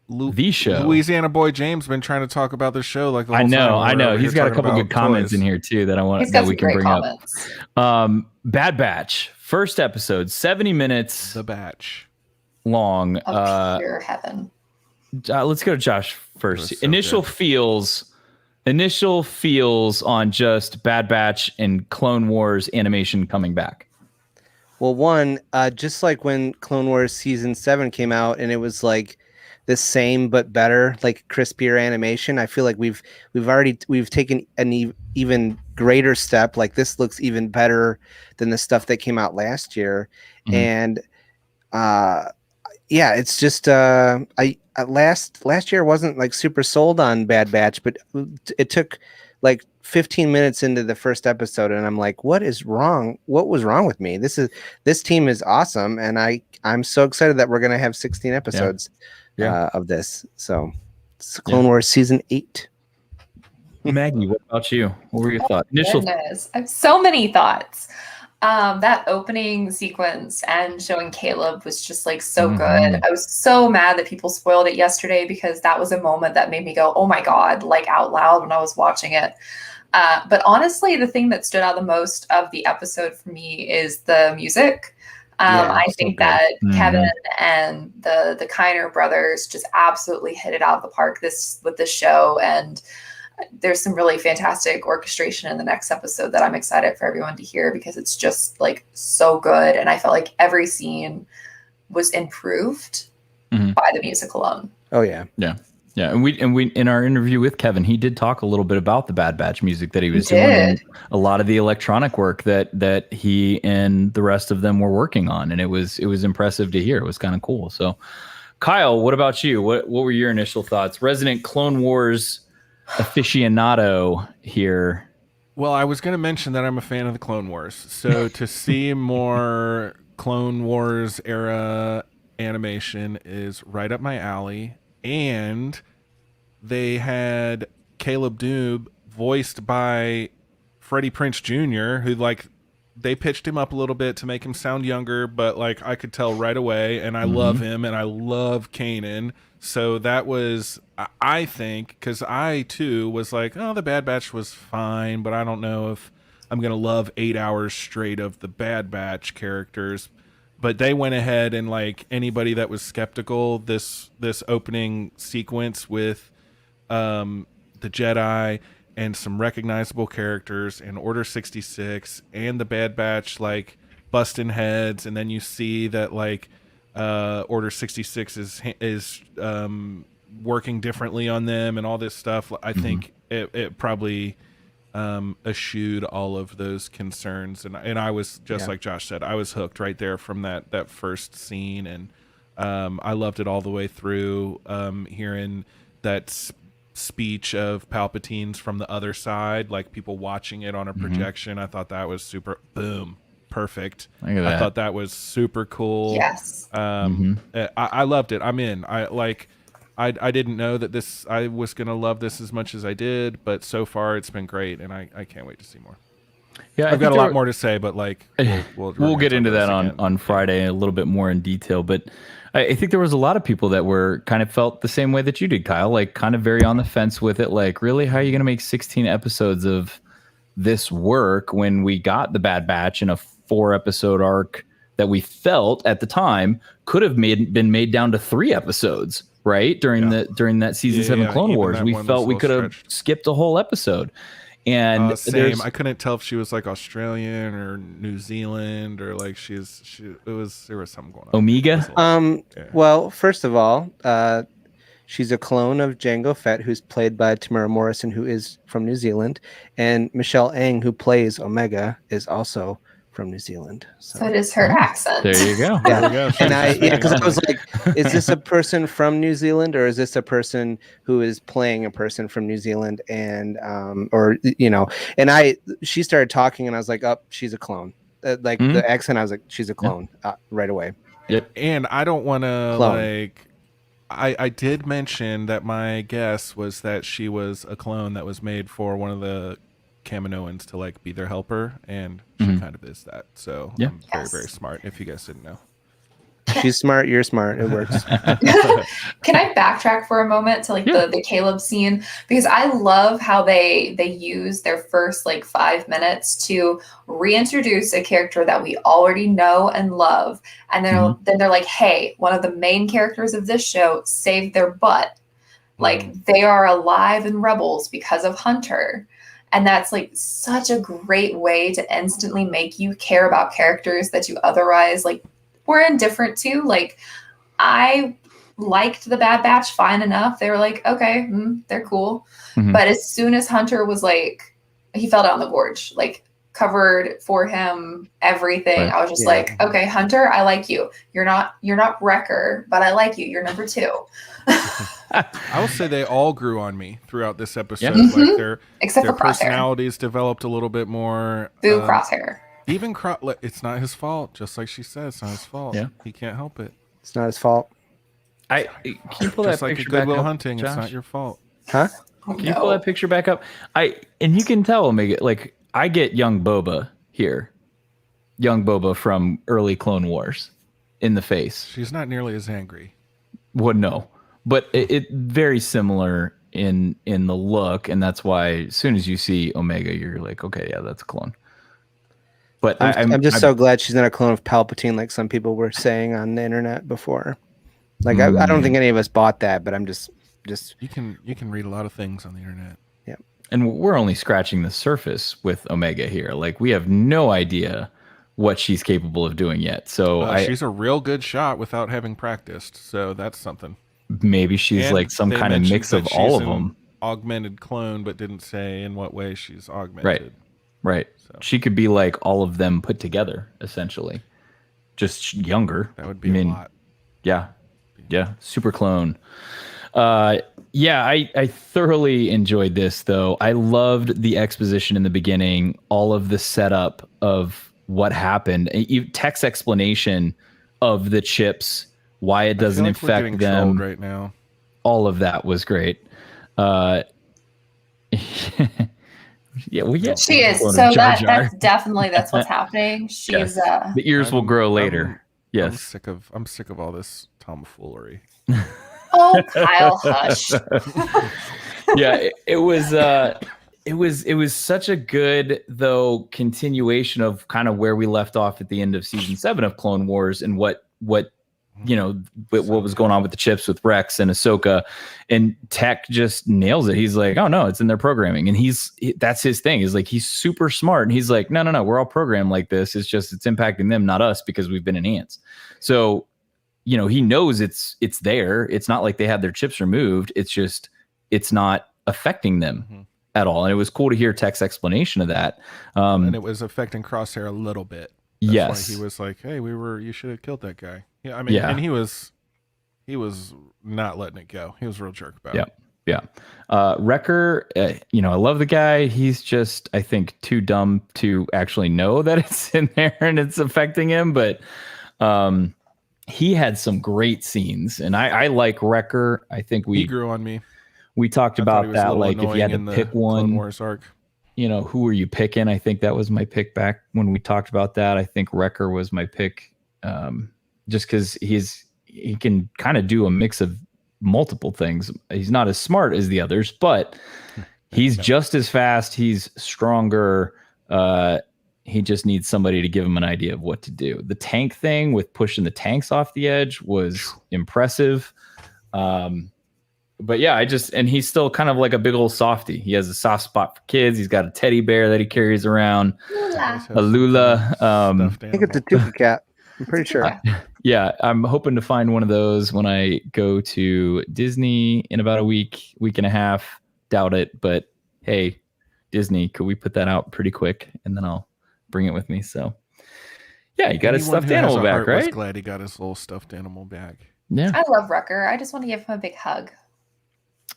The show. Louisiana Boy James been trying to talk about the show the whole time. I know. He's got a couple good comments in here too that I want that we can bring comments. Up. Bad Batch, first episode, 70 minutes. The Batch. Long. Pure heaven. Let's go to Josh first. Initial feels on just Bad Batch and Clone Wars animation coming back. Well, one, just like when Clone Wars season 7 came out and it was like the same but better, like crispier animation. I feel like we've taken an even greater step. Like this looks even better than the stuff that came out last year. Mm-hmm. And it's just last year wasn't like super sold on Bad Batch, but it took like 15 minutes into the first episode and I'm like, what is wrong? What was wrong with me? This team is awesome, and I'm so excited that we're gonna have 16 episodes of this. So it's Clone Wars season 8. Maggie, what about you? What were your thoughts? Goodness. I have so many thoughts. That opening sequence and showing Caleb was just so good. I was so mad that people spoiled it yesterday because that was a moment that made me go, oh my God, out loud when I was watching it. But honestly, the thing that stood out the most of the episode for me is the music. I think that Kevin and the Kiner brothers just absolutely hit it out of the park with this show. And there's some really fantastic orchestration in the next episode that I'm excited for everyone to hear, because it's just like so good. And I felt like every scene was improved by the music alone. Oh yeah. Yeah. Yeah. And we in our interview with Kevin, he did talk a little bit about the Bad Batch music that he was doing, and a lot of the electronic work that he and the rest of them were working on. And it was impressive to hear. It was kind of cool. So Kyle, what about you? What were your initial thoughts? Resident Clone Wars aficionado here. Well, I was going to mention that I'm a fan of the Clone Wars. So to see more Clone Wars era animation is right up my alley. And they had Caleb Doob voiced by Freddie Prinze Jr., who like they pitched him up a little bit to make him sound younger, but like I could tell right away, and I love him, and I love Kanan. So that was, I think, because I too was like, oh, the Bad Batch was fine, but I don't know if I'm gonna love 8 hours straight of the Bad Batch characters. But they went ahead and, like, anybody that was skeptical, this opening sequence with the Jedi and some recognizable characters and Order 66 and the Bad Batch, like, busting heads, and then you see that, like, Order 66 is working differently on them and all this stuff. I think it probably eschewed all of those concerns, and I was just like Josh said, I was hooked right there from that first scene, and I loved it all the way through. Hearing that speech of Palpatine's from the other side, like people watching it on a projection, I thought that was super perfect. I thought that was super cool. Yes. I loved it. I'm in. I didn't know that I was going to love this as much as I did, but so far it's been great, and I can't wait to see more. Yeah, I've got a lot more to say, but like we'll get into that on Friday a little bit more in detail. But I think there was a lot of people that were kind of felt the same way that you did, Kyle, like kind of very on the fence with it. Like, really, how are you going to make 16 episodes of this work when we got the Bad Batch in a 4-episode arc that we felt at the time could have been made down to 3 episodes, right? During that season 7 Clone Wars, we felt we could have skipped a whole episode. And same. I couldn't tell if she was like Australian or New Zealand or like there was something going on. Omega. Well, first of all, she's a clone of Jango Fett, who's played by Tamara Morrison, who is from New Zealand, and Michelle Ang, who plays Omega, is also from New Zealand. So it is her accent. There you go. Yeah. There you go. And because I was like, is this a person from New Zealand, or is this a person who is playing a person from New Zealand? And she started talking, and I was like, oh, she's a clone. The accent, I was like, she's a clone right away. Yep. And I don't want to I did mention that my guess was that she was a clone that was made for one of the Kaminoans to like be their helper, and she kind of is that. So I'm very, very smart, if you guys didn't know. She's smart, you're smart, it works. Can I backtrack for a moment to like the Caleb scene? Because I love how they use their first like 5 minutes to reintroduce a character that we already know and love, and then they're like, hey, one of the main characters of this show saved their butt. Like they are alive and rebels because of Hunter. And that's like such a great way to instantly make you care about characters that you otherwise like were indifferent to. Like I liked the Bad Batch fine enough. They were like, okay, they're cool. But as soon as Hunter was like, he fell down the gorge, like covered for him everything. Right. I was just like, okay, Hunter, I like you. You're not Wrecker, but I like you. You're number 2. I will say they all grew on me throughout this episode. Like their personalities developed a little bit more. Boo Crosshair. Even it's not his fault. Just like she said, it's not his fault. Yeah, he can't help it. It's not his fault. Can you pull that like picture Good Will back up, Hunting. Josh? It's not your fault. Huh? Can you pull that picture back up? And you can tell Omega. Like I get young Boba here, young Boba from early Clone Wars, in the face. She's not nearly as angry. Well, no. But it very similar in the look, and that's why as soon as you see Omega, you're like, okay, yeah, that's a clone. But I'm just so glad she's not a clone of Palpatine, like some people were saying on the internet before. Like I don't think any of us bought that, but I'm just you can read a lot of things on the internet. Yeah. and we're only scratching the surface with Omega here. Like, we have no idea what she's capable of doing yet. So she's a real good shot without having practiced. So that's something. Maybe she's like some kind of mix of all of them. Augmented clone, but didn't say in what way she's augmented. Right. So she could be like all of them put together, essentially. Just younger. That would be a lot. Yeah. Super clone. I thoroughly enjoyed this, though. I loved the exposition in the beginning, all of the setup of what happened, Tech's explanation of the chips, why it doesn't infect them right now. All of that was great. She is. So that's definitely that's what's happening. She's the ears will grow later. Yes. I'm sick of all this tomfoolery. Oh, Kyle, hush. It was such a good, though, continuation of kind of where we left off at the end of season 7 of Clone Wars, and what was going on with the chips with Rex and Ahsoka, and Tech just nails it. He's like, oh no, it's in their programming. And that's his thing. He's like, he's super smart. And he's like, no, we're all programmed like this. It's just, it's impacting them, not us, because we've been enhanced. So, he knows it's there. It's not like they had their chips removed. It's just, it's not affecting them at all. And it was cool to hear Tech's explanation of that. And it was affecting Crosshair a little bit. That's why he was like, hey, you should have killed that guy. Yeah, I mean, and he was not letting it go. He was a real jerk about it. Yeah. Wrecker, I love the guy. He's just, I think, too dumb to actually know that it's in there and it's affecting him. But he had some great scenes, and I like Wrecker. I think he grew on me. We talked about that, like if you had to pick one, Clone Wars arc. Who were you picking? I think that was my pick back when we talked about that. I think Wrecker was my pick, just because he can kind of do a mix of multiple things. He's not as smart as the others, but he's just as fast. He's stronger. He just needs somebody to give him an idea of what to do. The tank thing with pushing the tanks off the edge was impressive. But yeah, and he's still kind of like a big old softy. He has a soft spot for kids. He's got a teddy bear that he carries around, a Lula. I think it's a Tuka cat. I'm pretty sure. Yeah, I'm hoping to find one of those when I go to Disney in about a week and a half. Doubt it, but hey, Disney, could we put that out pretty quick, and then I'll bring it with me. So yeah, he got his stuffed animal back, right? Was glad he got his little stuffed animal back. Yeah, I love Wrecker. I just want to give him a big hug.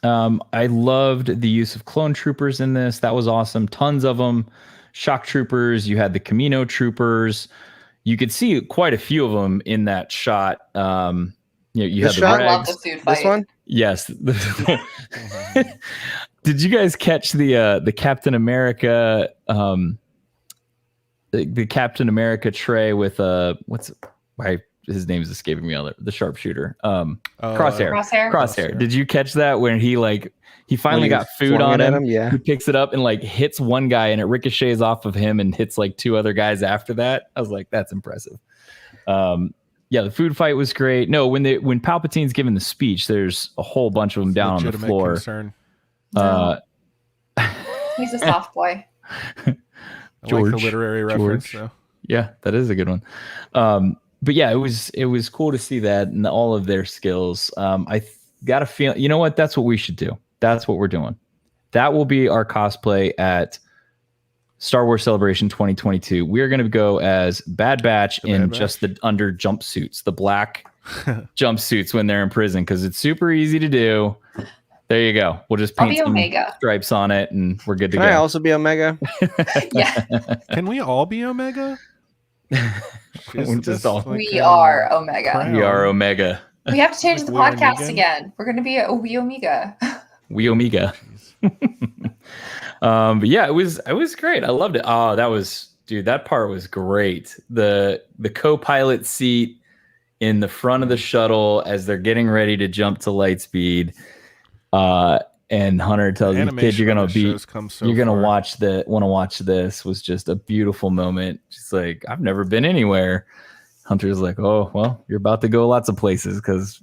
I loved the use of clone troopers in this. That was awesome. Tons of them. Shock troopers. You had the Camino troopers. You could see quite a few of them in that shot. You had the I love the food fight. This one? Yes. Did you guys catch the Captain America the Captain America tray with his name is escaping me. The sharpshooter. Crosshair. Did you catch that when he finally got food on him? Yeah. He picks it up and hits one guy, and it ricochets off of him and hits two other guys after that. I was like, that's impressive. The food fight was great. No, when Palpatine's giving the speech, there's a whole bunch of them down on the floor. Concern. He's a soft boy. I like the literary reference. So. Yeah, that is a good one. But yeah, it was cool to see that and all of their skills. I got a feel. You know what? That's what we should do. That's what we're doing. That will be our cosplay at Star Wars Celebration 2022. We're going to go as Bad Batch just the under jumpsuits, the black jumpsuits when they're in prison, because it's super easy to do. There you go. We'll just paint some stripes on it, and we're good to go. Can I also be Omega? Yeah. Can we all be Omega? We are Omega. We are Omega. We have to change the podcast again. We're going to be a We Omega. We Omega. But yeah, it was great. I loved it. Oh, that part was great. The co-pilot seat in the front of the shuttle as they're getting ready to jump to light speed. And Hunter tells you, kid, you're gonna want to watch this, was just a beautiful moment. She's like, I've never been anywhere. Hunter's like, oh well, you're about to go lots of places because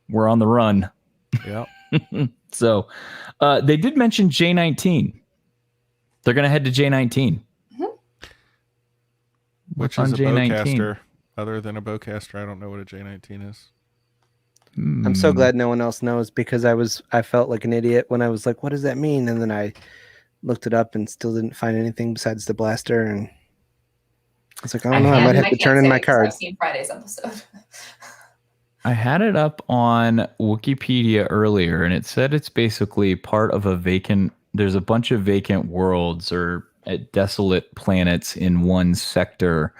we're on the run. Yeah. So they did mention J-19 They're gonna head to J19. Which on is a J19? bowcaster. Other than a bowcaster, I don't know what a J19 is. I'm so glad no one else knows, because I felt like an idiot when I was like, what does that mean? And then I looked it up and still didn't find anything besides the blaster. And I was like, I don't know, I might have to turn in my card. I've seen Friday's episode. I had it up on Wikipedia earlier, and it said it's basically part of a vacant. There's a bunch of vacant worlds or desolate planets in one sector.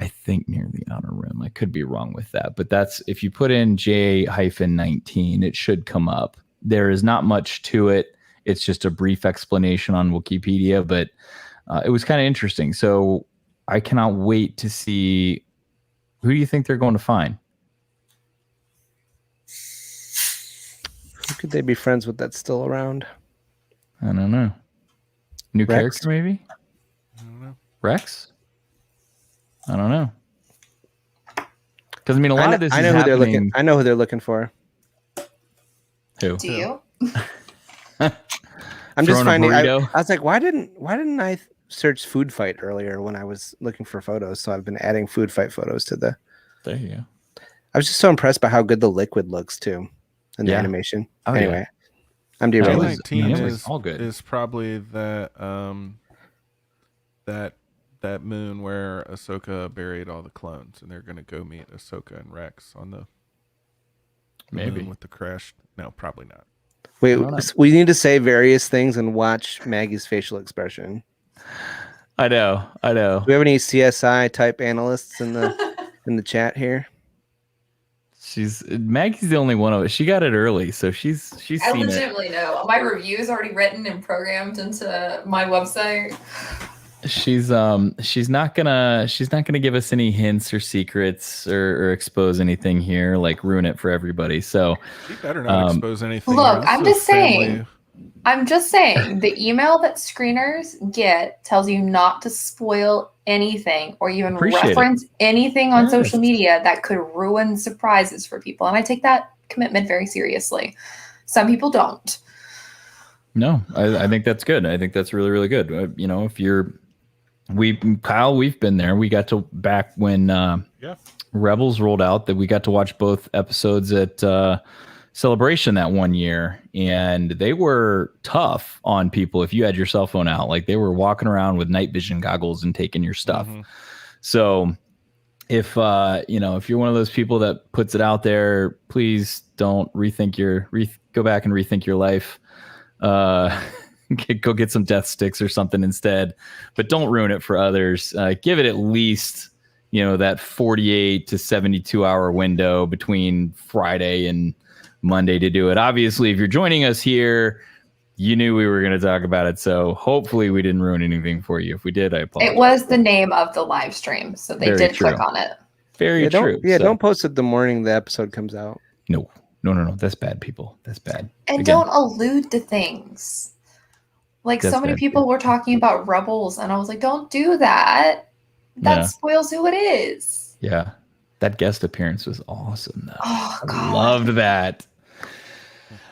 I think near the outer rim. I could be wrong with that, but that's, if you put in J-19, it should come up. There is not much to it. It's just a brief explanation on Wikipedia, but it was kind of interesting. So I cannot wait to see, who do you think they're going to find? Who could they be friends with that's still around? I don't know. New Rex? character, maybe? I don't know. Rex? I don't know. Because I mean, a lot of this I know is who they're happening. looking. I know who they're looking for. Who? Do you? I'm just Throwing a finding. I burrito? was like, why didn't I search food fight earlier when I was looking for photos? So I've been adding food fight photos to the. There you go. I was just so impressed by how good the liquid looks too, in the Yeah. animation. Oh, anyway, yeah. I'm That derailing. was- J19 it was is all good. is probably that moon where Ahsoka buried all the clones, and they're gonna go meet Ahsoka and Rex on the Maybe. moon with the crash. No, probably not. Wait, I don't know. we need to say various things and watch Maggie's facial expression. I know. Do we have any CSI type analysts in the chat here? Maggie's the only one of it. She got it early, so she's I seen it. legitimately know. My review is already written and programmed into my website. She's not gonna give us any hints or secrets or expose anything here, like ruin it for everybody. So She better not expose anything. Look, This I'm is a just saying. family- I'm just saying, the email that screeners get tells you not to spoil anything or even Appreciate it. reference anything on Yes. social media that could ruin surprises for people. And I take that commitment very seriously. Some people don't. no, I think that's good. I think that's really, really good. Kyle, we've been there. We got to back when Rebels rolled out, that we got to watch both episodes at Celebration that one year, and they were tough on people if you had your cell phone out. Like, they were walking around with night vision goggles and taking your stuff. Mhm. So if if you're one of those people that puts it out there, please don't go back and rethink your life. Go get some death sticks or something instead, but don't ruin it for others. Give it at least that 48 to 72 hour window between Friday and Monday to do it. Obviously, if you're joining us here, you knew we were going to talk about it, so hopefully we didn't ruin anything for you. If we did, I apologize. It was the name of the live stream, so they Very did true. click on it. Very true. Don't post it the morning the episode comes out. No. That's bad, people. That's bad. And Again, don't allude to things. Like, That's so many bad, people too. were talking about Rebels, and I was like, don't do that. That Yeah. spoils who it is. Yeah. That guest appearance was awesome, though. Oh, God. Loved that.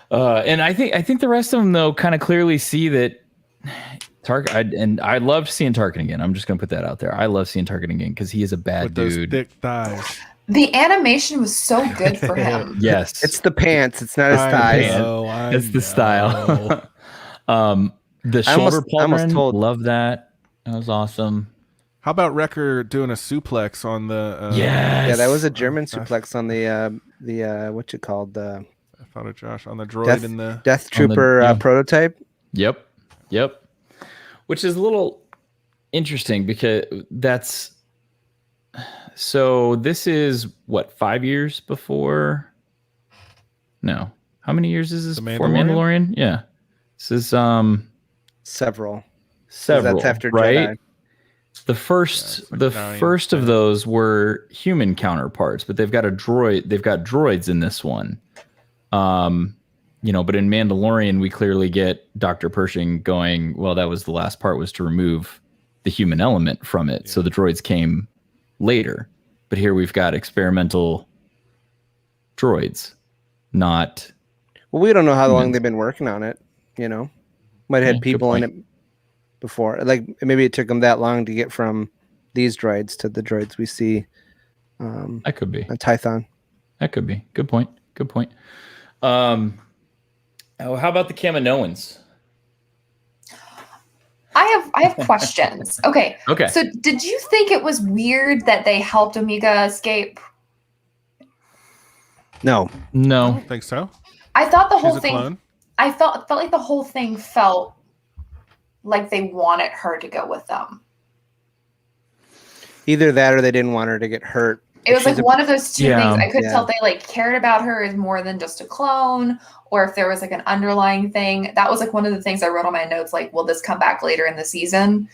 And I think the rest of them, though, kind of clearly see that Tarkin, and I loved seeing Tarkin again. I'm just going to put that out there. I love seeing Tarkin again because he is a bad With those dude. thick thighs. The animation was so good for him. Yes. It's the pants. It's not his thighs. It's the style. The I almost- shoulder I almost pauldron, told- love that. That was awesome. How about Wrecker doing a suplex on the? Yes. Yeah, that was a German gosh. suplex on the what you called the I thought of Josh on the droid in the. Death On the- Trooper yeah. prototype. Yep. Which is a little interesting because this is what, 5 years before? No. How many years is this The before Mandalorian? Mandalorian? Yeah. This is Several. several, That's after right? Jedi. The first, it's like the 9, first of 10. those were human counterparts, but they've got a droid. They've got droids in this one. But in Mandalorian, we clearly get Dr. Pershing going, well, that was the last part, was to remove the human element from it. So the droids came later. But here we've got experimental droids, not. Well, we don't know how long Humans. they've been working on it. Might have had people in it before. Like maybe it took them that long to get from these droids to the droids we see. That could be a Tython. That could be. Good point. How about the Kaminoans? I have questions. Okay. So did you think it was weird that they helped Omega escape? No. I don't think so. I thought the whole She's a thing. clone. I felt like the whole thing felt like they wanted her to go with them. Either that or they didn't want her to get hurt. It was like one of those two things. I couldn't Yeah. tell if they like cared about her as more than just a clone, or if there was like an underlying thing. That was like one of the things I wrote on my notes. Like, will this come back later in the season?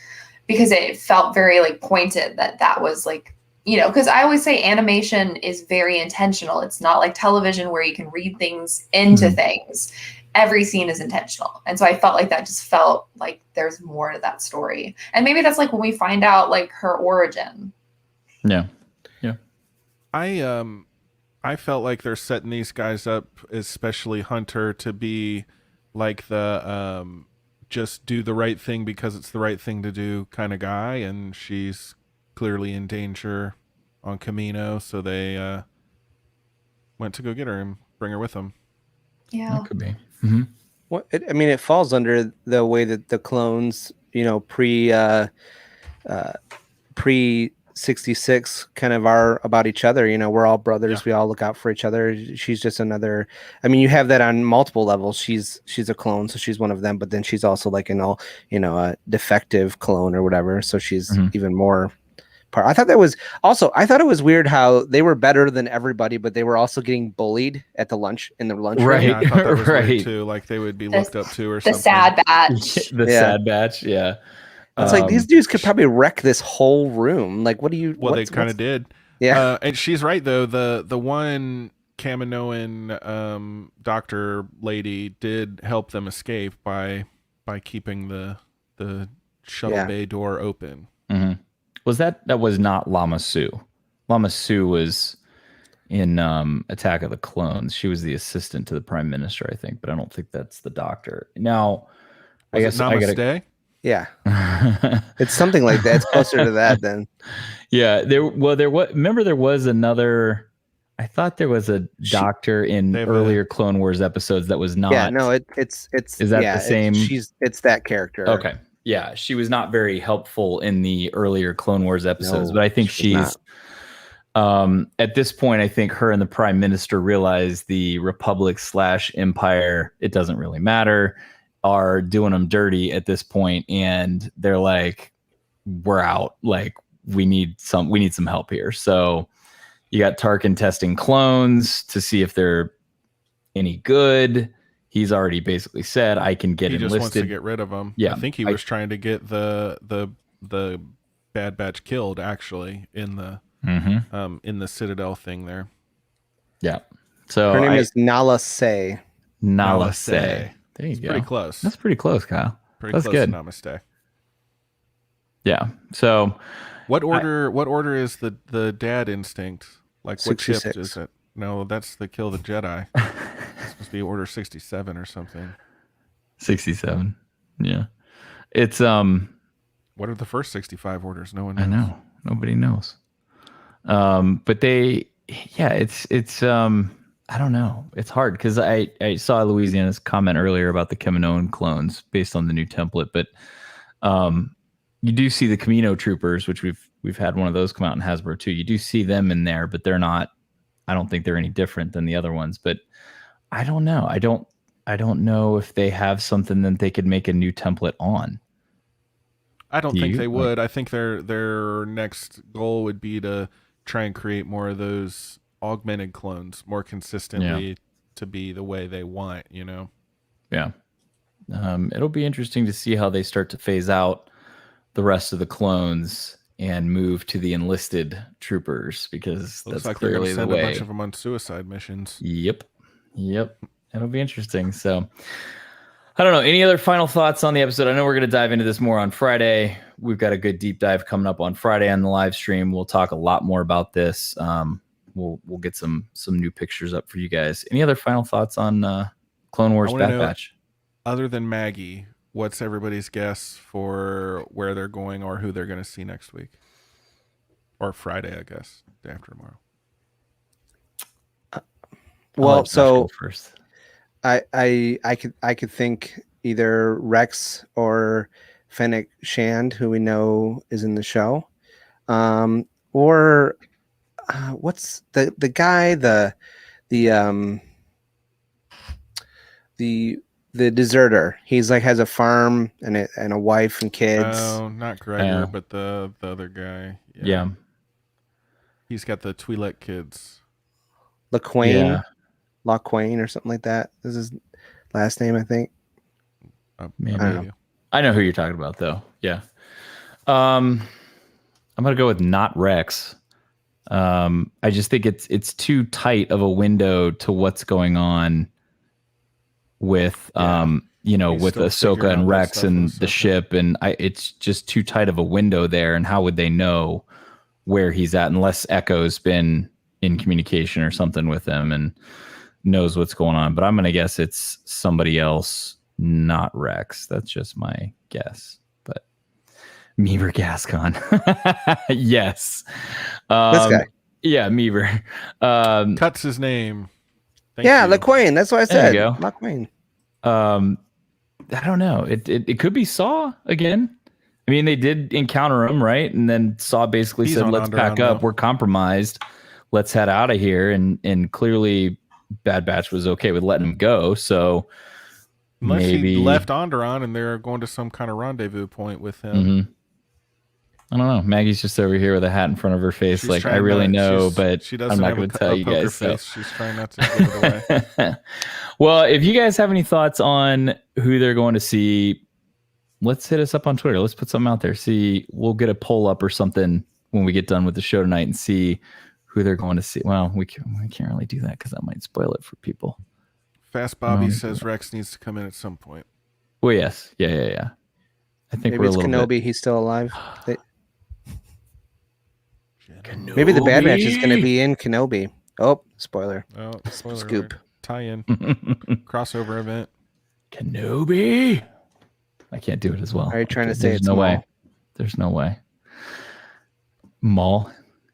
Because it felt very like pointed that was like, you know, because I always say animation is very intentional. It's not like television where you can read things into things. Every scene is intentional. And so I felt like that just felt like there's more to that story. And maybe that's like when we find out like her origin. Yeah. I felt like they're setting these guys up, especially Hunter, to be like the just do the right thing because it's the right thing to do kind of guy, and she's clearly in danger on Kamino, so they went to go get her and bring her with them. Yeah, that could be. Well, it falls under the way that the clones, you know, pre 66 kind of are about each other. You know, we're all brothers. Yeah. We all look out for each other. She's just another. I mean, you have that on multiple levels. She's a clone, so she's one of them. But then she's also like a defective clone or whatever. So she's even more part. I thought it was weird how they were better than everybody, but they were also getting bullied at the lunch room. Right. Yeah, I thought that was weird too. Like they would be looked up to or something. the sad batch. Sad batch. Yeah. It's like these dudes could probably wreck this whole room. Like, what do you? Well, they kind of did. Yeah. And she's right though. The one Kaminoan doctor lady did help them escape by keeping the shuttle bay door open. Was that was not Lama Su? Lama Su was in Attack of the Clones. She was the assistant to the Prime Minister, I think, but I don't think that's the doctor. Now, I guess I gotta. Yeah, it's something like that. It's closer to that then. Yeah, there was. Remember, there was another. I thought there was a doctor in earlier Clone Wars episodes that was not. Yeah, no, it's. Is that the same? It's that character. Okay, yeah, she was not very helpful in the earlier Clone Wars episodes, but I think she's. At this point, I think her and the Prime Minister realize the Republic / Empire. It doesn't really matter. Are doing them dirty at this point, and they're like, we're out. Like, we need some help here. So you got Tarkin testing clones to see if they're any good. He's already basically said, I can get enlisted. He just wants to get rid of them. Yeah, I think he was trying to get the Bad Batch killed actually in the Citadel thing there. Yeah. So her name is Nala Se. Nala Se. There you go. Pretty close. That's pretty close, Kyle. That's good. Namaste. Yeah. So, what order is the dad instinct? Like, what 66. shift is it? No, that's the Kill the Jedi. It's supposed to be Order 67 or something. 67. Yeah. It's What are the first 65 orders? No one knows. I know. Nobody knows. But it's I don't know. It's hard because I saw Louisiana's comment earlier about the Kaminoan clones based on the new template, but you do see the Kamino troopers, which we've had one of those come out in Hasbro too. You do see them in there, but they're not. I don't think they're any different than the other ones. But I don't know. I don't know if they have something that they could make a new template on. I don't think they would. I think their next goal would be to try and create more of those augmented clones more consistently to be the way they want, you know? Yeah. It'll be interesting to see how they start to phase out the rest of the clones and move to the enlisted troopers, because Looks that's like clearly they're the gonna send way. a bunch of them on suicide missions. Yep. It'll be interesting. So I don't know. Any other final thoughts on the episode? I know we're going to dive into this more on Friday. We've got a good deep dive coming up on Friday on the live stream. We'll talk a lot more about this. We'll get some new pictures up for you guys. Any other final thoughts on Clone Wars Bad Batch? Other than Maggie, what's everybody's guess for where they're going or who they're going to see next week? Or Friday, I guess, day after tomorrow. Well, so first. I could think either Rex or Fennec Shand, who we know is in the show, or what's the guy the deserter. He's like has a farm and a wife and kids. Oh, not Gregor, but the other guy. Yeah. He's got the Twi'lek kids. LaQuain, LaQuain or something like that. This is his last name, I think. Maybe. I don't know. I know who you're talking about, though. Yeah. I'm gonna go with not Rex. I just think it's too tight of a window to what's going on with with Ahsoka and Rex and the ship, and it's just too tight of a window there. And how would they know where he's at unless Echo's been in communication or something with him and knows what's going on? But I'm gonna guess it's somebody else, not Rex. That's just my guess. But Meaver Gascon. Yes. This guy. Yeah, Meaver. Cuts his name. Thank you. LaQuain. That's what I said. There you go. LaQuain. I don't know. It could be Saw again. I mean, they did encounter him, right? And then Saw basically said, "Let's pack up. We're compromised. Let's head out of here." And clearly, Bad Batch was okay with letting him go. So unless maybe he left Onderon and they're going to some kind of rendezvous point with him. Mm-hmm. I don't know. Maggie's just over here with a hat in front of her face. She's like, I really know, but I'm not going to tell you guys. So. She's trying not to give it away. Well, if you guys have any thoughts on who they're going to see, let's hit us up on Twitter. Let's put something out there. We'll get a poll up or something when we get done with the show tonight and see who they're going to see. Well, we can't really do that because that might spoil it for people. Fast Bobby says Rex needs to come in at some point. Well, yes. Yeah. I think maybe it's Kenobi. Bit... He's still alive. Maybe the Bad Batch is going to be in Kenobi. Oh, spoiler. Oh, spoiler Scoop. Alert. Tie-in. Crossover event. Kenobi. I can't do it as well. Are you trying to say it's no Maul? Way. There's no way. Maul.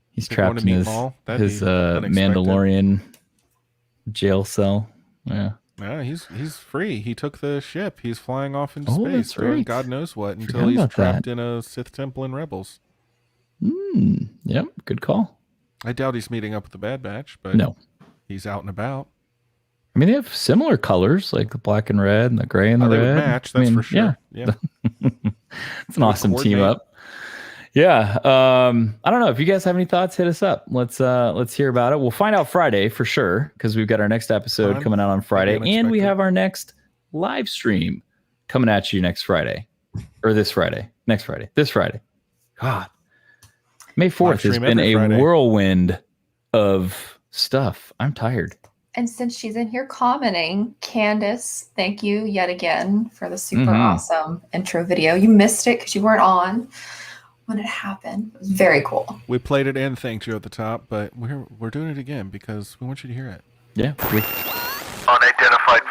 He's trapped in his Mandalorian jail cell. Yeah. Yeah, he's free. He took the ship. He's flying off into space. That's right. God knows what until he's trapped in a Sith temple in Rebels. Yep, good call. I doubt he's meeting up with the Bad Batch, but no, he's out and about. I mean, they have similar colors, like the black and red and the gray and the red. They would match, that's for sure. Yeah. It's an awesome team up. Yeah. I don't know. If you guys have any thoughts, hit us up. Let's hear about it. We'll find out Friday for sure, because we've got our next episode coming out on Friday, and we have our next live stream coming at you next Friday. Or this Friday. Next Friday. This Friday. God. May 4th has been a whirlwind of stuff. I'm tired. And since she's in here commenting, Candace, thank you yet again for the super awesome intro video. You missed it because you weren't on when it happened. It was very cool. We played it and thanked you at the top, but we're doing it again because we want you to hear it. Yeah. Unidentified.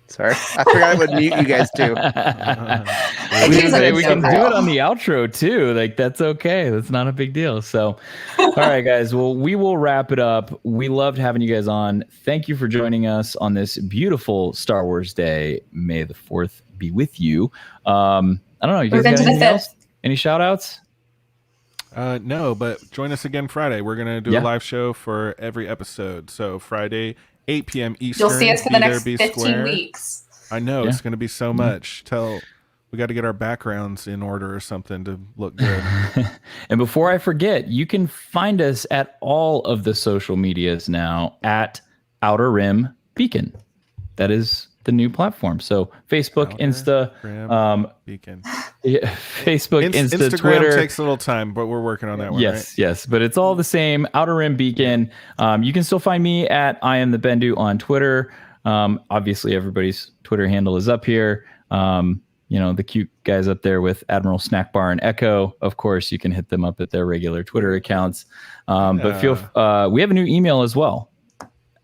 Sorry, I forgot I would mute you guys too. We can do it on the outro too. Like, that's okay. That's not a big deal. So, all right, guys. Well, we will wrap it up. We loved having you guys on. Thank you for joining us on this beautiful Star Wars day. May the 4th be with you. I don't know. You guys got anything else? Any shout outs? No, but join us again Friday. We're going to do a live show for every episode. So Friday, 8 p.m. Eastern. You'll see us for the next 15 weeks. I know. It's going to be so much. We got to get our backgrounds in order or something to look good. And before I forget, you can find us at all of the social medias now at Outer Rim Beacon. That is the new platform. So Facebook, Beacon. Yeah, Facebook, Instagram Twitter takes a little time, but we're working on that one. Yes, but it's all the same. Outer Rim Beacon. You can still find me at I am the Bendu on Twitter. Obviously, everybody's Twitter handle is up here. The cute guys up there with Admiral Snack Bar and Echo. Of course, you can hit them up at their regular Twitter accounts. But we have a new email as well.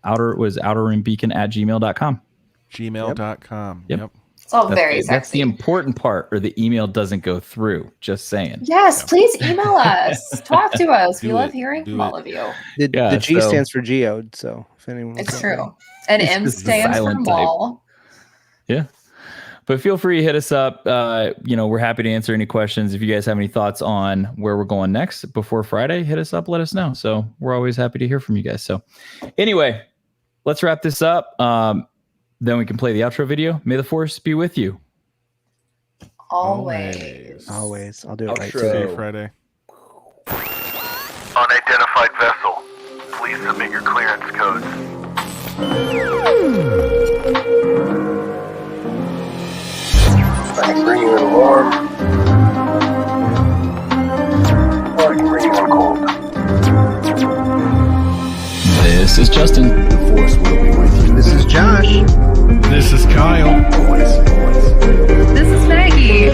outerrimbeacon@gmail.com. Gmail.com. Yep. It's all very That's sexy. the important part, or the email doesn't go through. Just saying. Yes, please email us. Talk to us. We love it. hearing Do from it. all of you. The G stands for geode, so if anyone It's true. And M just the stands for silent type. mall. Yeah. But feel free to hit us up. We're happy to answer any questions. If you guys have any thoughts on where we're going next before Friday, hit us up, let us know. So we're always happy to hear from you guys. So anyway, let's wrap this up. Then we can play the outro video. May the Force be with you. Always. I'll do it right See too. you Friday. Unidentified vessel. Please submit your clearance codes. I can bring you in warm. Or I can bring you in cold. This is Justin. The Force will be with you. This is Josh. This is Kyle. Always. This is Maggie.